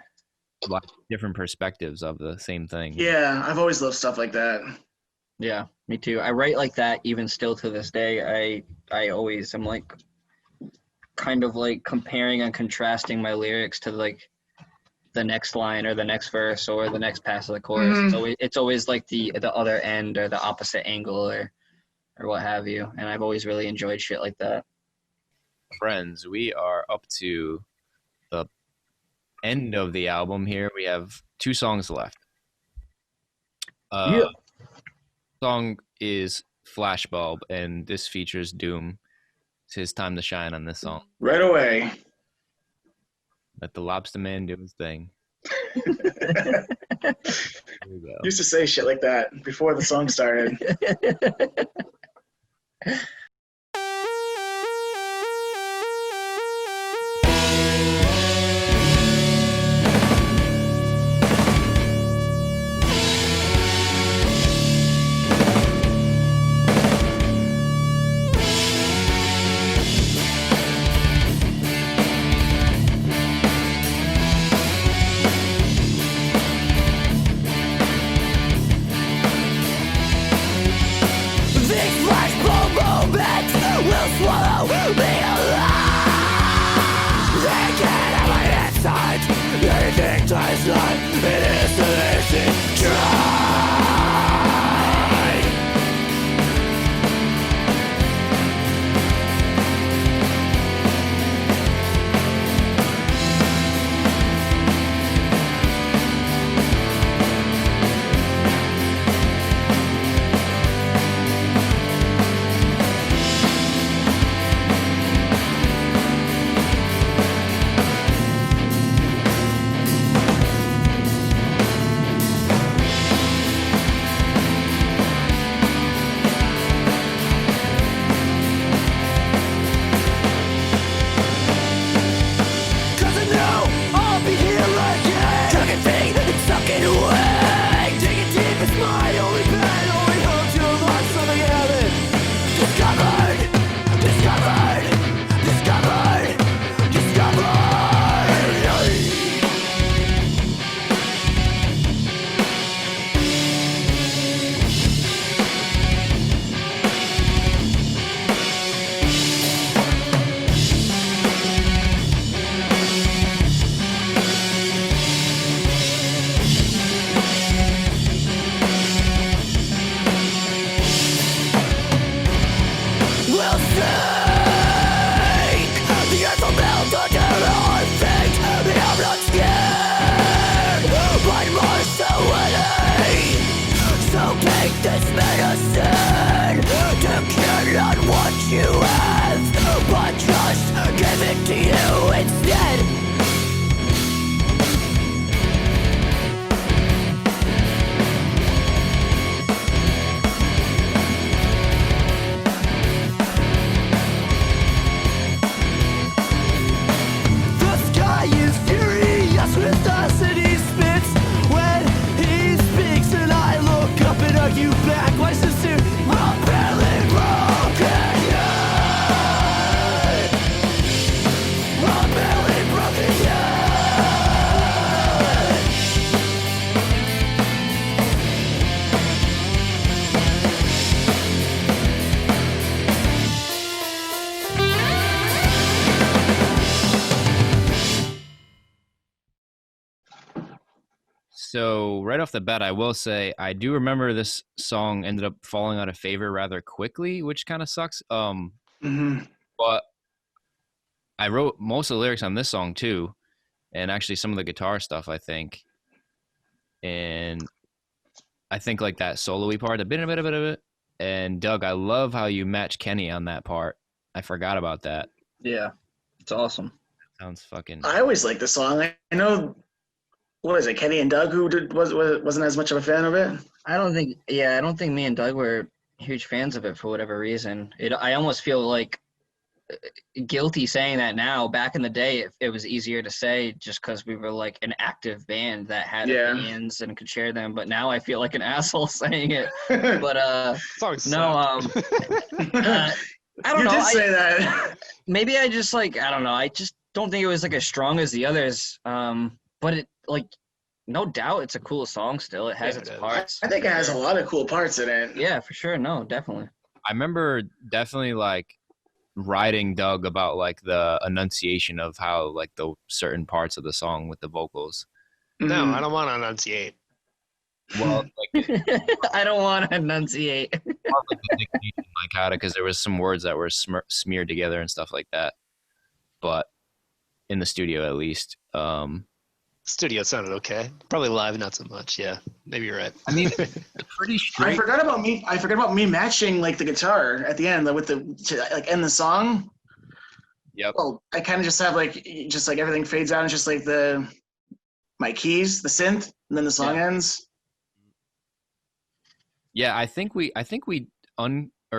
Like different perspectives of the same thing. Yeah, I've always loved stuff like that. Yeah, me too. I write like that even still to this day. I always am like kind of like comparing and contrasting my lyrics to like the next line or the next verse or the next pass of the chorus. So it's always like the other end or the opposite angle or what have you. And I've always really enjoyed shit like that. Friends, we are up to the end of the album here. We have 2 songs left. Song is Flashbulb, and this features Doom. It's his time to shine on this song. Right away. Let the Lobster Man do his thing. Here we go. Used to say shit like that before the song started. sin to kill on what you have, but just give it to you instead. The sky is furious with us and he spits when he speaks, and I look up and argue back. Why sincere? I'm barely broken yet. I'm barely broken yet. So right off the bat, I will say I do remember this song ended up falling out of favor rather quickly, which kind of sucks. But I wrote most of the lyrics on this song too, and actually some of the guitar stuff, I think. And I think like that solo-y part, a bit of it. And Doug, I love how you match Kenny on that part. I forgot about that. Yeah, it's awesome. Sounds fucking. I always like the song. I know, what is it, Kenny and Doug, who wasn't as much of a fan of it? I don't think me and Doug were huge fans of it for whatever reason. I almost feel like guilty saying that now. Back in the day, it was easier to say just because we were like an active band that had opinions and could share them. But now I feel like an asshole saying it. But I don't know. You did say that. Maybe I just I don't know. I just don't think it was like as strong as the others. But it no doubt it's a cool song still. It has its parts. I think it has a lot of cool parts in it. Yeah, for sure. No, definitely. I remember definitely riding Doug about the enunciation of how the certain parts of the song with the vocals. No, I don't want to enunciate. Well, I don't want to enunciate. How to, because there was some words that were smeared together and stuff like that. But in the studio, at least. Studio sounded okay. Probably live, not so much. Yeah, maybe you're right. I mean, pretty straight. I forgot about me matching the guitar at the end with to end the song. Yep. Well, I kind of just have everything fades out and just my keys, the synth, and then the song ends. Yeah, I think we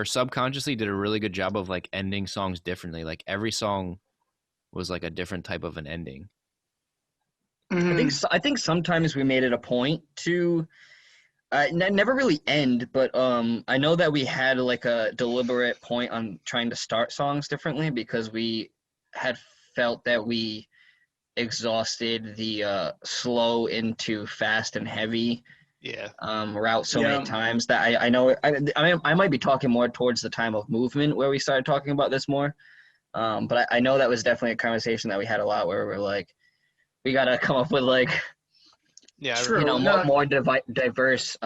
subconsciously did a really good job of ending songs differently. Every song was a different type of an ending. I think sometimes we made it a point to never really end, but I know that we had a deliberate point on trying to start songs differently because we had felt that we exhausted the slow into fast and heavy route so many times that I know I might be talking more towards the time of Movement where we started talking about this more, but I know that was definitely a conversation that we had a lot where we're we gotta come up with more diverse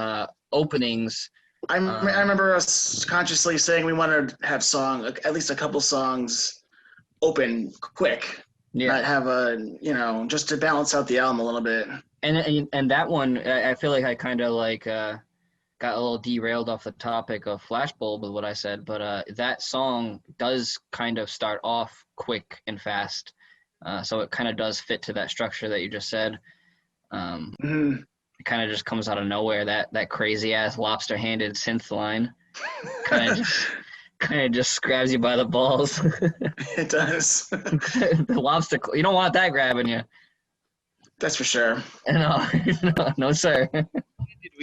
openings. I remember us consciously saying we wanted to have at least a couple songs open quick, not have just to balance out the album a little bit. And that one, I feel like I kind of got a little derailed off the topic of Flashbulb with what I said, but that song does kind of start off quick and fast. So it kind of does fit to that structure that you just said. It kind of just comes out of nowhere. That crazy ass lobster-handed synth line kind of just grabs you by the balls. It does. The lobster, you don't want that grabbing you. That's for sure. No, sir. I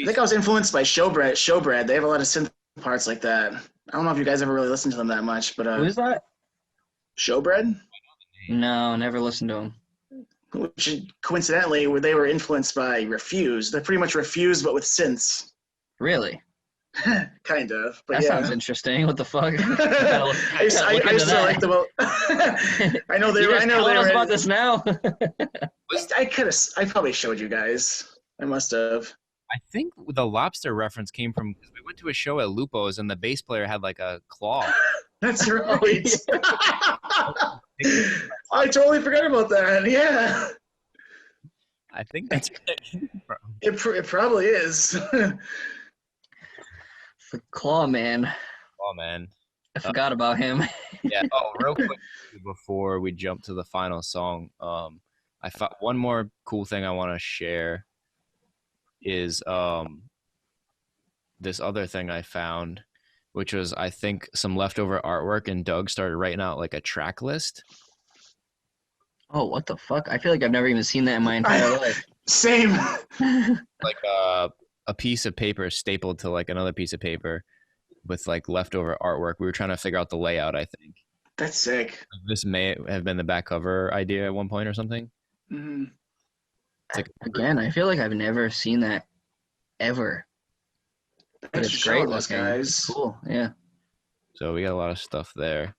think I was influenced by Showbread. They have a lot of synth parts like that. I don't know if you guys ever really listened to them that much, but who's that? Showbread? No, never listened to them. Which coincidentally, they were influenced by Refused. They're pretty much Refused, but with synths. Really? Kind of. But that sounds interesting. What the fuck? I used to like them. I know they were. I know they were. About this now. I probably showed you guys. I must have. I think the lobster reference came from because we went to a show at Lupo's and the bass player had a claw. That's right. I totally forgot about that. Yeah. I think that's where it came from. It probably is. The Claw Man. Oh man. I forgot about him. Yeah. Oh, real quick before we jump to the final song, I thought one more cool thing I want to share is this other thing I found, which was I think some leftover artwork, and Doug started writing out like a track list. Oh, what the fuck? I feel like I've never even seen that in my entire life. Same. Like a piece of paper stapled to like another piece of paper with like leftover artwork. We were trying to figure out the layout, I think. That's sick. This may have been the back cover idea at one point or something. Mm-hmm. It's like Again, I feel like I've never seen that ever. But Thanks it's for great showing us, looking. guys. It's cool, yeah. so we got a lot of stuff there.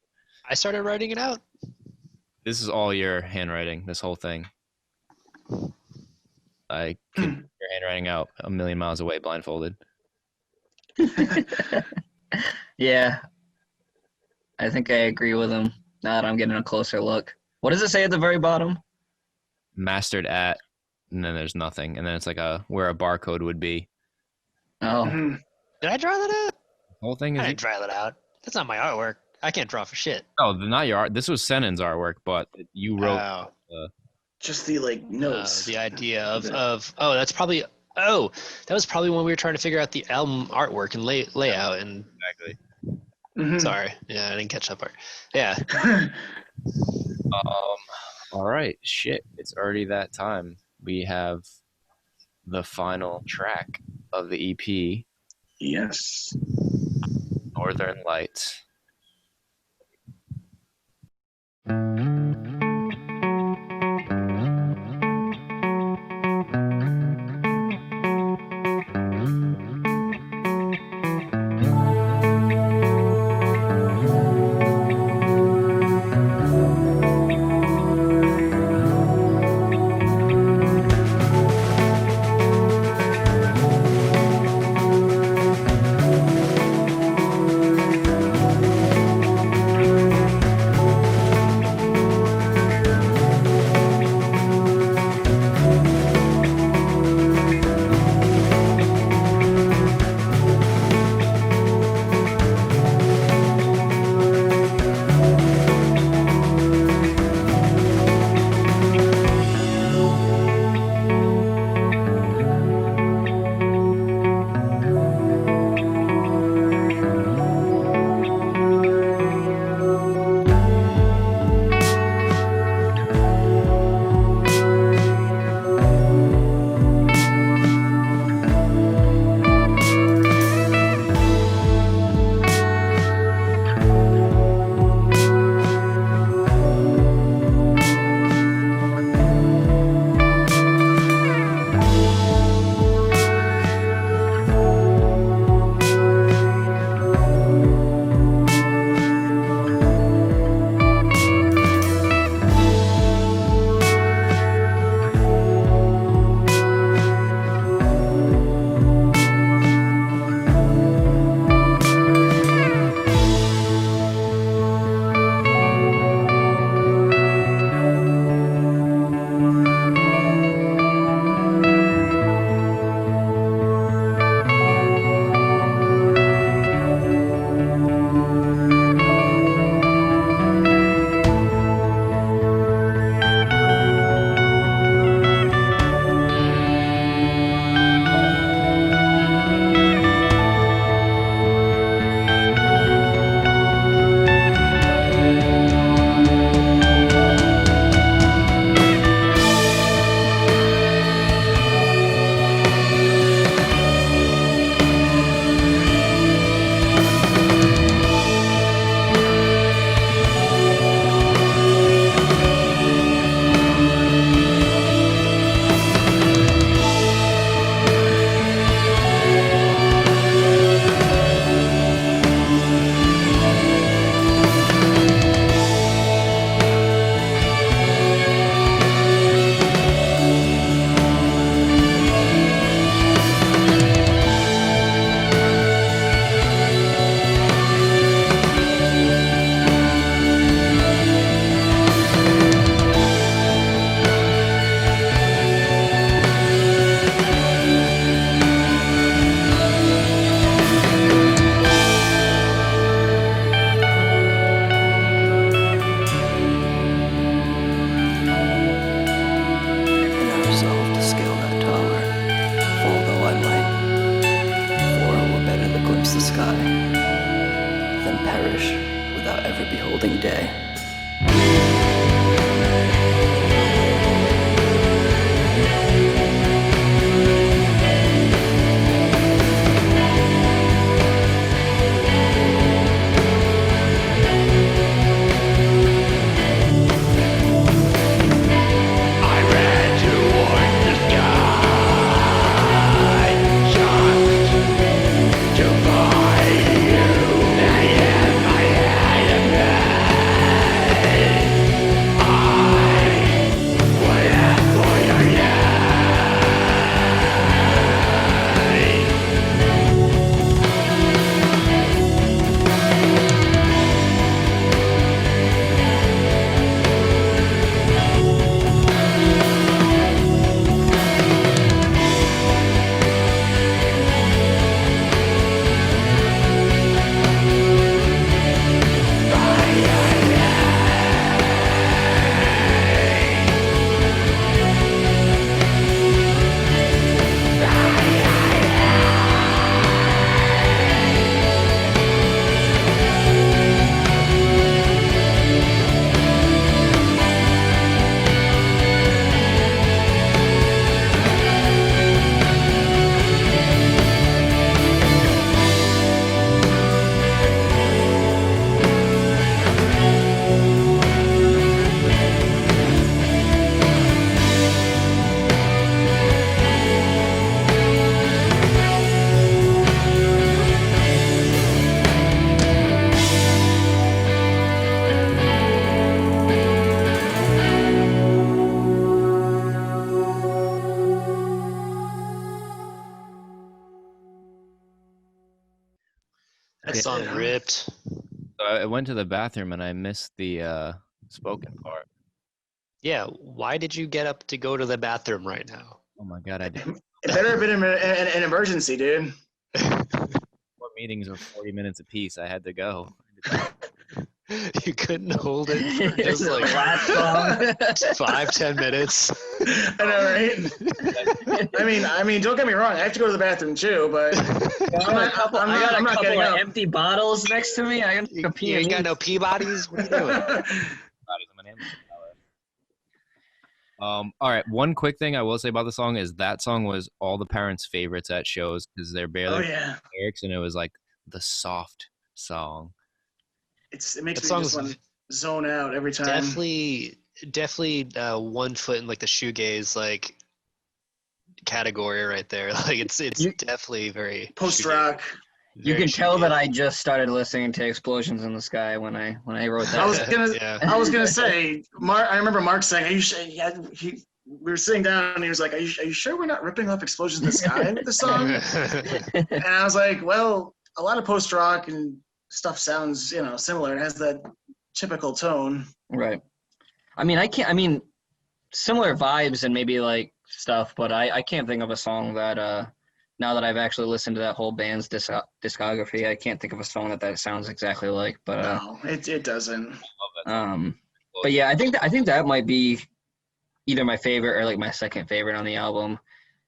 I started writing it out. This is all your handwriting, this whole thing. I can your handwriting out a million miles away blindfolded. Yeah. I think I agree with him. Now that I'm getting a closer look. What does it say at the very bottom? Mastered at, and then there's nothing. And then it's like where a barcode would be. Oh. Mhm. Did I draw that out? The whole thing I is didn't draw that out. That's not my artwork. I can't draw for shit. no, not your art. This was Senon's artwork, but you wrote Just the like notes. The idea of that's probably that was probably when we were trying to figure out the album artwork and layout and exactly. Mhm. sorry, yeah, I didn't catch that part. Yeah, All right, shit. It's already that time. We have the final track of the EP, Yes. Northern Lights. perish without ever beholding day. That Yeah. song ripped. So I went to the bathroom and I missed the spoken part. Yeah, why did you get up to go to the bathroom right now? Oh my god, I did. It better have been an emergency, dude. 4 meetings of 40 minutes apiece. I had to go. You couldn't hold it for just The like last song. 5-10 minutes. I know, right? I mean, don't get me wrong. I have to go to the bathroom too, but I got a couple getting of up. empty bottles next to me. I got You, a pee you in ain't got each. no Peabodies? What are you doing? All right. One quick thing I will say about the song is that song was all the parents' favorites at shows because they're Oh barely yeah, lyrics, and it was like the soft song. it makes That me just song's want to zone out every time. definitely 1 foot in like the shoegaze like category right there. Like it's definitely very Post shoegaze. rock. You Very can tell that shoegaze. I just started listening to Explosions in the Sky when I wrote that. Yeah. I was gonna say, Mark. I remember Mark saying, "Are you sure?" We were sitting down, and he was like, "Are you sure we're not ripping off Explosions in the Sky with the song?" And I was like, "Well, a lot of post rock and stuff sounds, similar. It has that typical tone." Right. I mean, similar vibes and maybe like stuff, but I can't think of a song that now that I've actually listened to that whole band's discography, I can't think of a song that sounds exactly like. But No, it doesn't. but yeah, I think that might be either my favorite or like my second favorite on the album.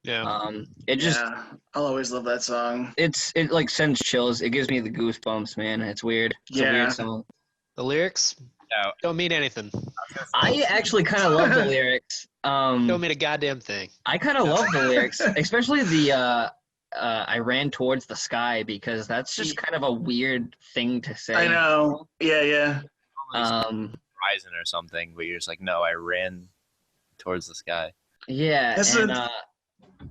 Yeah. Yeah, I'll always love that song. It like sends chills. It gives me the goosebumps, man. It's weird. It's a Yeah. weird song. The lyrics Yeah. don't mean anything. I actually kind of love the lyrics. Don't mean a goddamn thing. I kind of love the lyrics, especially the I ran towards the sky, because that's just kind of a weird thing to say. I know. Yeah. Horizon or something, but you're just like, no, I ran towards the sky. Yeah,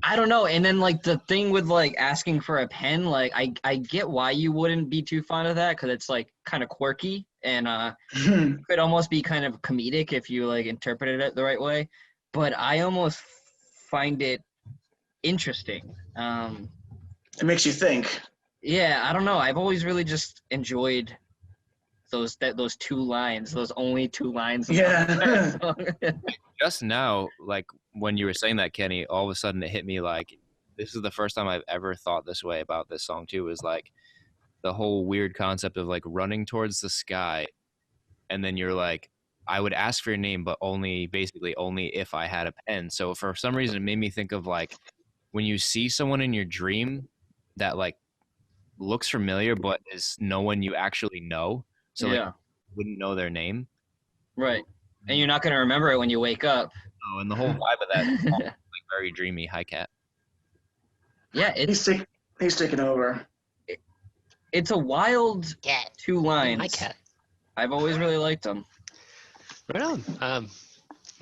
I don't know. And then like the thing with like asking for a pen, like I get why you wouldn't be too fond of that, because it's like kind of quirky and could almost be kind of comedic if you like interpreted it the right way. But I almost find it interesting. It makes you think. Yeah, I don't know. I've always really just enjoyed those two lines, those only two lines. Yeah. Just now, like when you were saying that, Kenny, all of a sudden it hit me like this is the first time I've ever thought this way about this song too. Is like the whole weird concept of like running towards the sky, and then you're like, I would ask for your name, but only if I had a pen. So for some reason, it made me think of like when you see someone in your dream that like looks familiar, but is no one you actually know. So like, Yeah. you wouldn't know their name. Right. And you're not gonna remember it when you wake up. Oh, and the whole vibe of that song is like very dreamy. Hi, Cat. Yeah, He's taking over. it's a wild Cat. 2 lines. Hi, Cat. I've always really liked them. Right on. I'm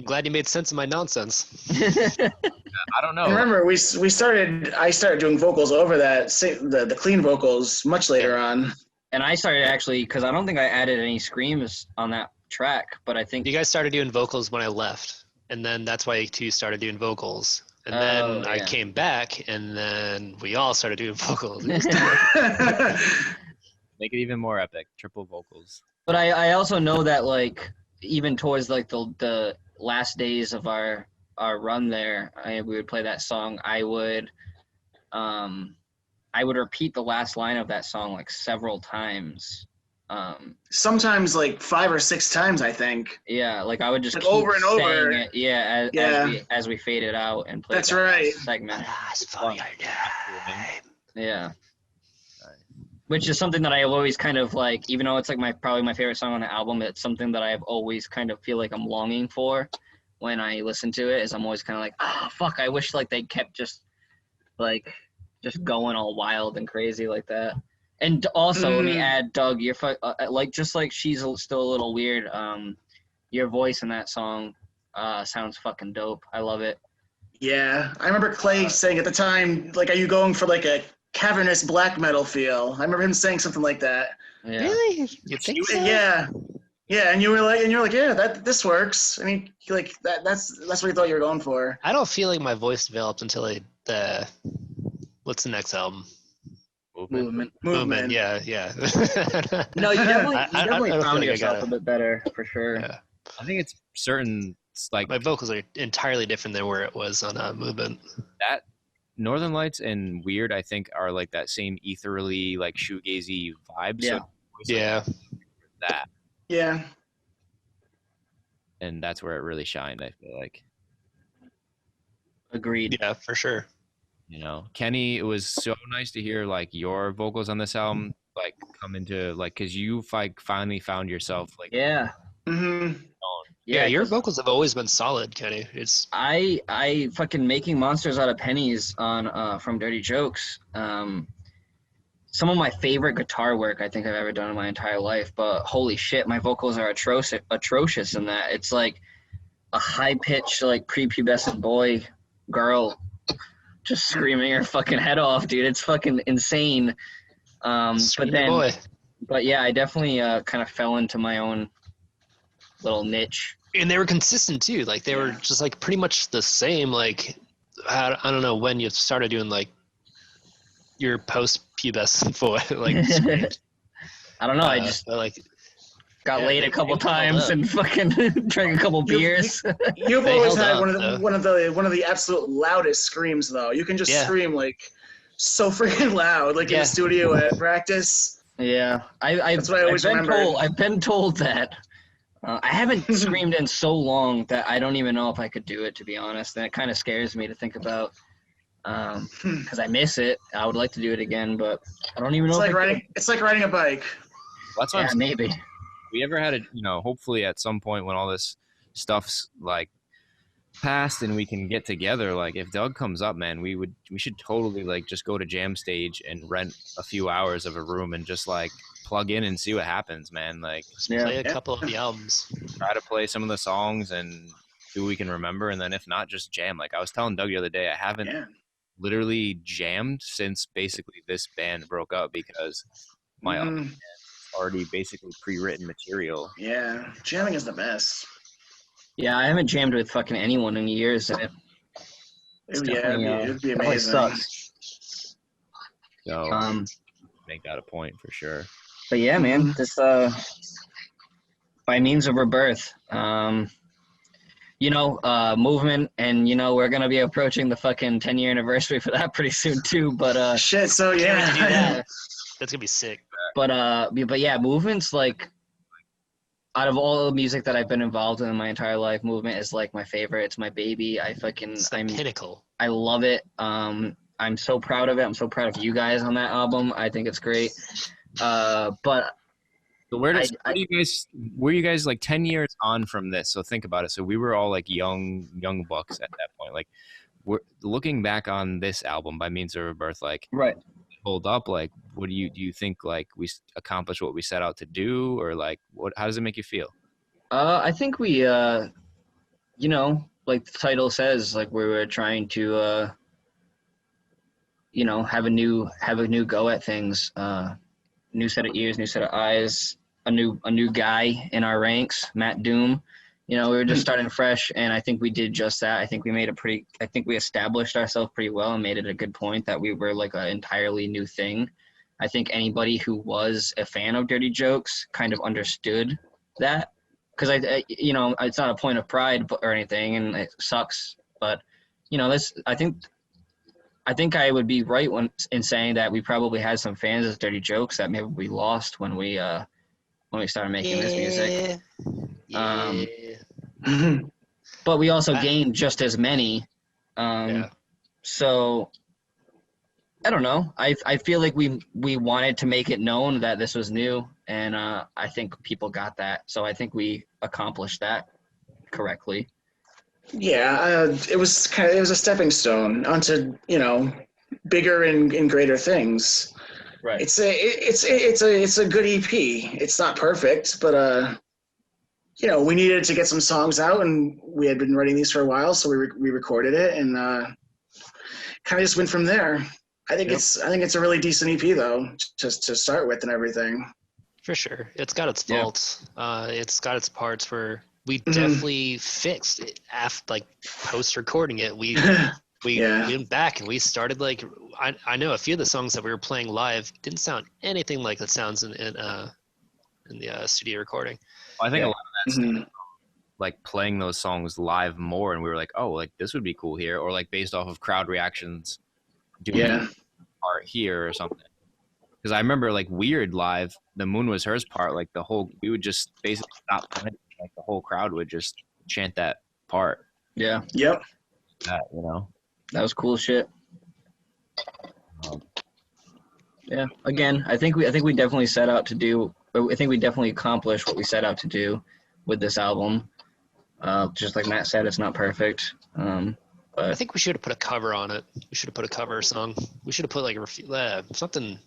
glad you made sense of my nonsense. I don't know. And remember, I started doing vocals over that, the clean vocals much later on. And I started actually, because I don't think I added any screams on that track, but I think You guys started doing vocals when I left, and then that's why you two started doing vocals. And then I yeah. came back, and then we all started doing vocals. Make it even more epic. Triple vocals. But I also know that like even towards like the last days of our run there, we would play that song. I would repeat the last line of that song like several times. Sometimes like 5 or 6 times, I think. Yeah, like I would just Like keep over and saying over. it. Yeah, as we faded out and played That's that right. last segment. For your name. Yeah. Which is something that I have always kind of like, even though it's like probably my favorite song on the album, it's something that I have always kind of feel like I'm longing for when I listen to it. Is I'm always kind of like, oh fuck, I wish like they kept just going all wild and crazy like that. And also, let me add, Doug, you're like just like she's still a little weird. Your voice in that song sounds fucking dope. I love it. Yeah, I remember Clay saying at the time, like, "Are you going for like a cavernous black metal feel?" I remember him saying something like that. Yeah. Really? You think so? Yeah, and you were like, yeah, this works. I mean, like that's what you thought you were going for. I don't feel like my voice developed until what's the next album? Movement. Yeah. No, you definitely I don't feel found like I yourself got a bit better for sure. Yeah. I think it's certain like My vocals are entirely different than where it was on Movement. that Northern Lights and Weird, I think, are like that same ethereally, like shoegazy vibe. Yeah. So Yeah. that, Yeah, and that's where it really shined. I feel like, Agreed. Yeah, for sure. you know, Kenny, it was so nice to hear like your vocals on this album, like come into like because you like finally found yourself like Yeah. mm-hmm. Yeah, your 'cause vocals have always been solid, Kenny. It's I fucking making monsters out of pennies on from Dirty Jokes. Some of my favorite guitar work I think I've ever done in my entire life, but holy shit, my vocals are atrocious in that. It's like a high pitched like prepubescent girl just screaming her fucking head off, dude. It's fucking insane. But Screamy boy. yeah, I definitely kind of fell into my own little niche. And they were consistent too. Like they were just like pretty much the same. Like I don't know when you started doing like your post-pubescent voice, like screams. I don't know. I just like got laid a couple they held times up. and fucking drank a couple beers. You've They always held had up, one of the absolute loudest screams, though. You can just scream like so freaking loud, like in the studio at practice. Yeah, That's what I always remember. I've been told that. I haven't screamed in so long that I don't even know if I could do it, to be honest. And it kind of scares me to think about because I miss it. I would like to do it again, but I don't even know. It's like riding a bike. That's what I'm saying. maybe. We ever had hopefully at some point when all this stuff's like past and we can get together, like if Doug comes up, man, we should totally like just go to Jam Stage and rent a few hours of a room and just like plug in and see what happens, man. Like just play a couple of the albums. Try to play some of the songs and see what we can remember, and then if not, just jam. Like I was telling Doug the other day, I haven't literally jammed since basically this band broke up because my other band already basically pre-written material. Yeah, jamming is the best. Yeah, I haven't jammed with fucking anyone in years, and It'd be definitely amazing. sucks. So make that a point for sure. But yeah, man, this by means of rebirth, movement, and we're gonna be approaching the fucking 10-year anniversary for that pretty soon too. But shit, so yeah, do that. That's gonna be sick. But yeah, movement's like, out of all the music that I've been involved in my entire life, movement is like my favorite. It's my baby. It's the pinnacle. I love it. I'm so proud of it. I'm so proud of you guys on that album. I think it's great. But So where do you guys? Were you guys like 10 years on from this? So think about it. So we were all like young bucks at that point. Like, we're looking back on this album by means of rebirth. Like, right. hold up. Like, what do you think? Like, we accomplished what we set out to do, or like, what? How does it make you feel? I think we, you know, like the title says, like we were trying to, you know, have a new go at things. New set of ears, new set of eyes, a new guy in our ranks, Matt Doom. You know, we were just starting fresh, and I think we did just that. I think we established ourselves pretty well and made it a good point that we were like an entirely new thing. I think anybody who was a fan of Dirty Jokes kind of understood that, because I you know, it's not a point of pride or anything, and it sucks, but you know, I think I would be right in saying that we probably had some fans of Dirty Jokes that maybe we lost when we started making this music. But we also gained just as many. So I don't know. I feel like we wanted to make it known that this was new, and I think people got that. So I think we accomplished that correctly. Yeah, it was a stepping stone onto, you know, bigger and greater things. Right. It's a good EP. It's not perfect, but you know, we needed to get some songs out, and we had been writing these for a while, so we recorded it, and kind of just went from there. I think it's a really decent EP though, just to start with and everything. For sure, it's got its faults. It's got its parts where we definitely fixed it after, like, post recording it. We went back and we started, like, I know a few of the songs that we were playing live didn't sound anything like it sounds in the studio recording. Well, I think a lot of that stuff, like playing those songs live more, and we were like, oh, like this would be cool here, or like based off of crowd reactions, doing part here or something. Because I remember like Weird live, the Moon Was Hers part, like we would just basically stop playing, like the whole crowd would just chant that part. Yeah. Yep. That, you know, that was cool shit. Yeah. Again, I think we definitely set out to do. I think we definitely accomplished what we set out to do with this album. Just like Matt said, it's not perfect. But I think we should have put a cover on it. We should have put a cover song. We should have put like something.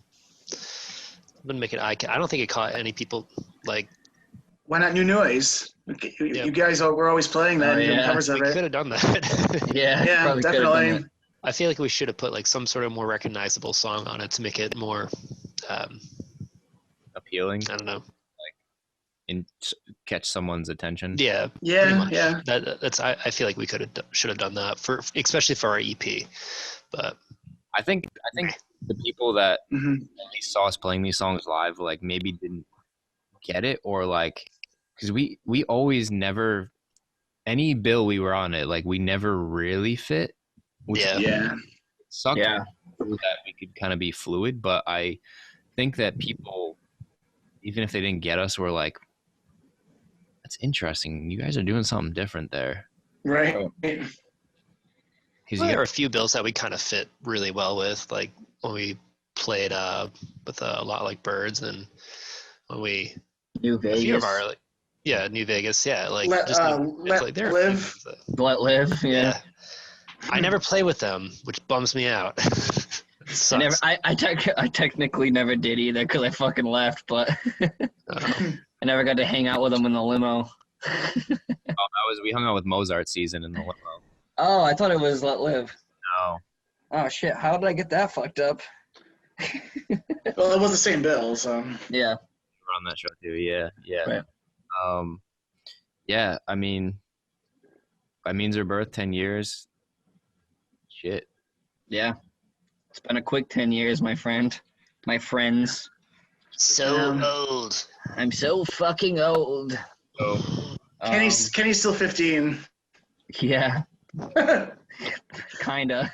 Wouldn't make it. I don't think it caught any people like. Why not New Noise? You guys were always playing that. Yeah, covers of we it. could have done that. Yeah, definitely. I feel like we should have put like some sort of more recognizable song on it to make it more appealing. I don't know. And catch someone's attention. Yeah. That's. I feel like we should have done that especially for our EP. But I think the people that at least saw us playing these songs live, like maybe didn't get it, or like, because we always never, any bill we were on it, like we never really fit. Which sucked. Yeah. That we could kind of be fluid, but I think that people, even if they didn't get us, were like, that's interesting. You guys are doing something different there. Right. There are a few bills that we kind of fit really well with, like when we played with a lot like Birds, and when we New Vegas. A few of our New Vegas, like Let Live. Let Live, yeah. I never play with them, which bums me out. I technically never did either because I fucking left, but I never got to hang out with them in the limo. We hung out with Mozart Season in the limo. Oh, I thought it was Let Live. No. Oh shit! How did I get that fucked up? Well, it was the same bill, so. Yeah. We're on that show too. Yeah. Right. Yeah. I mean, by means of birth, 10 years. Shit. Yeah. It's been a quick 10 years, my friend. My friends. So old. I'm so fucking old. Oh. Kenny's still 15. Yeah. Kinda.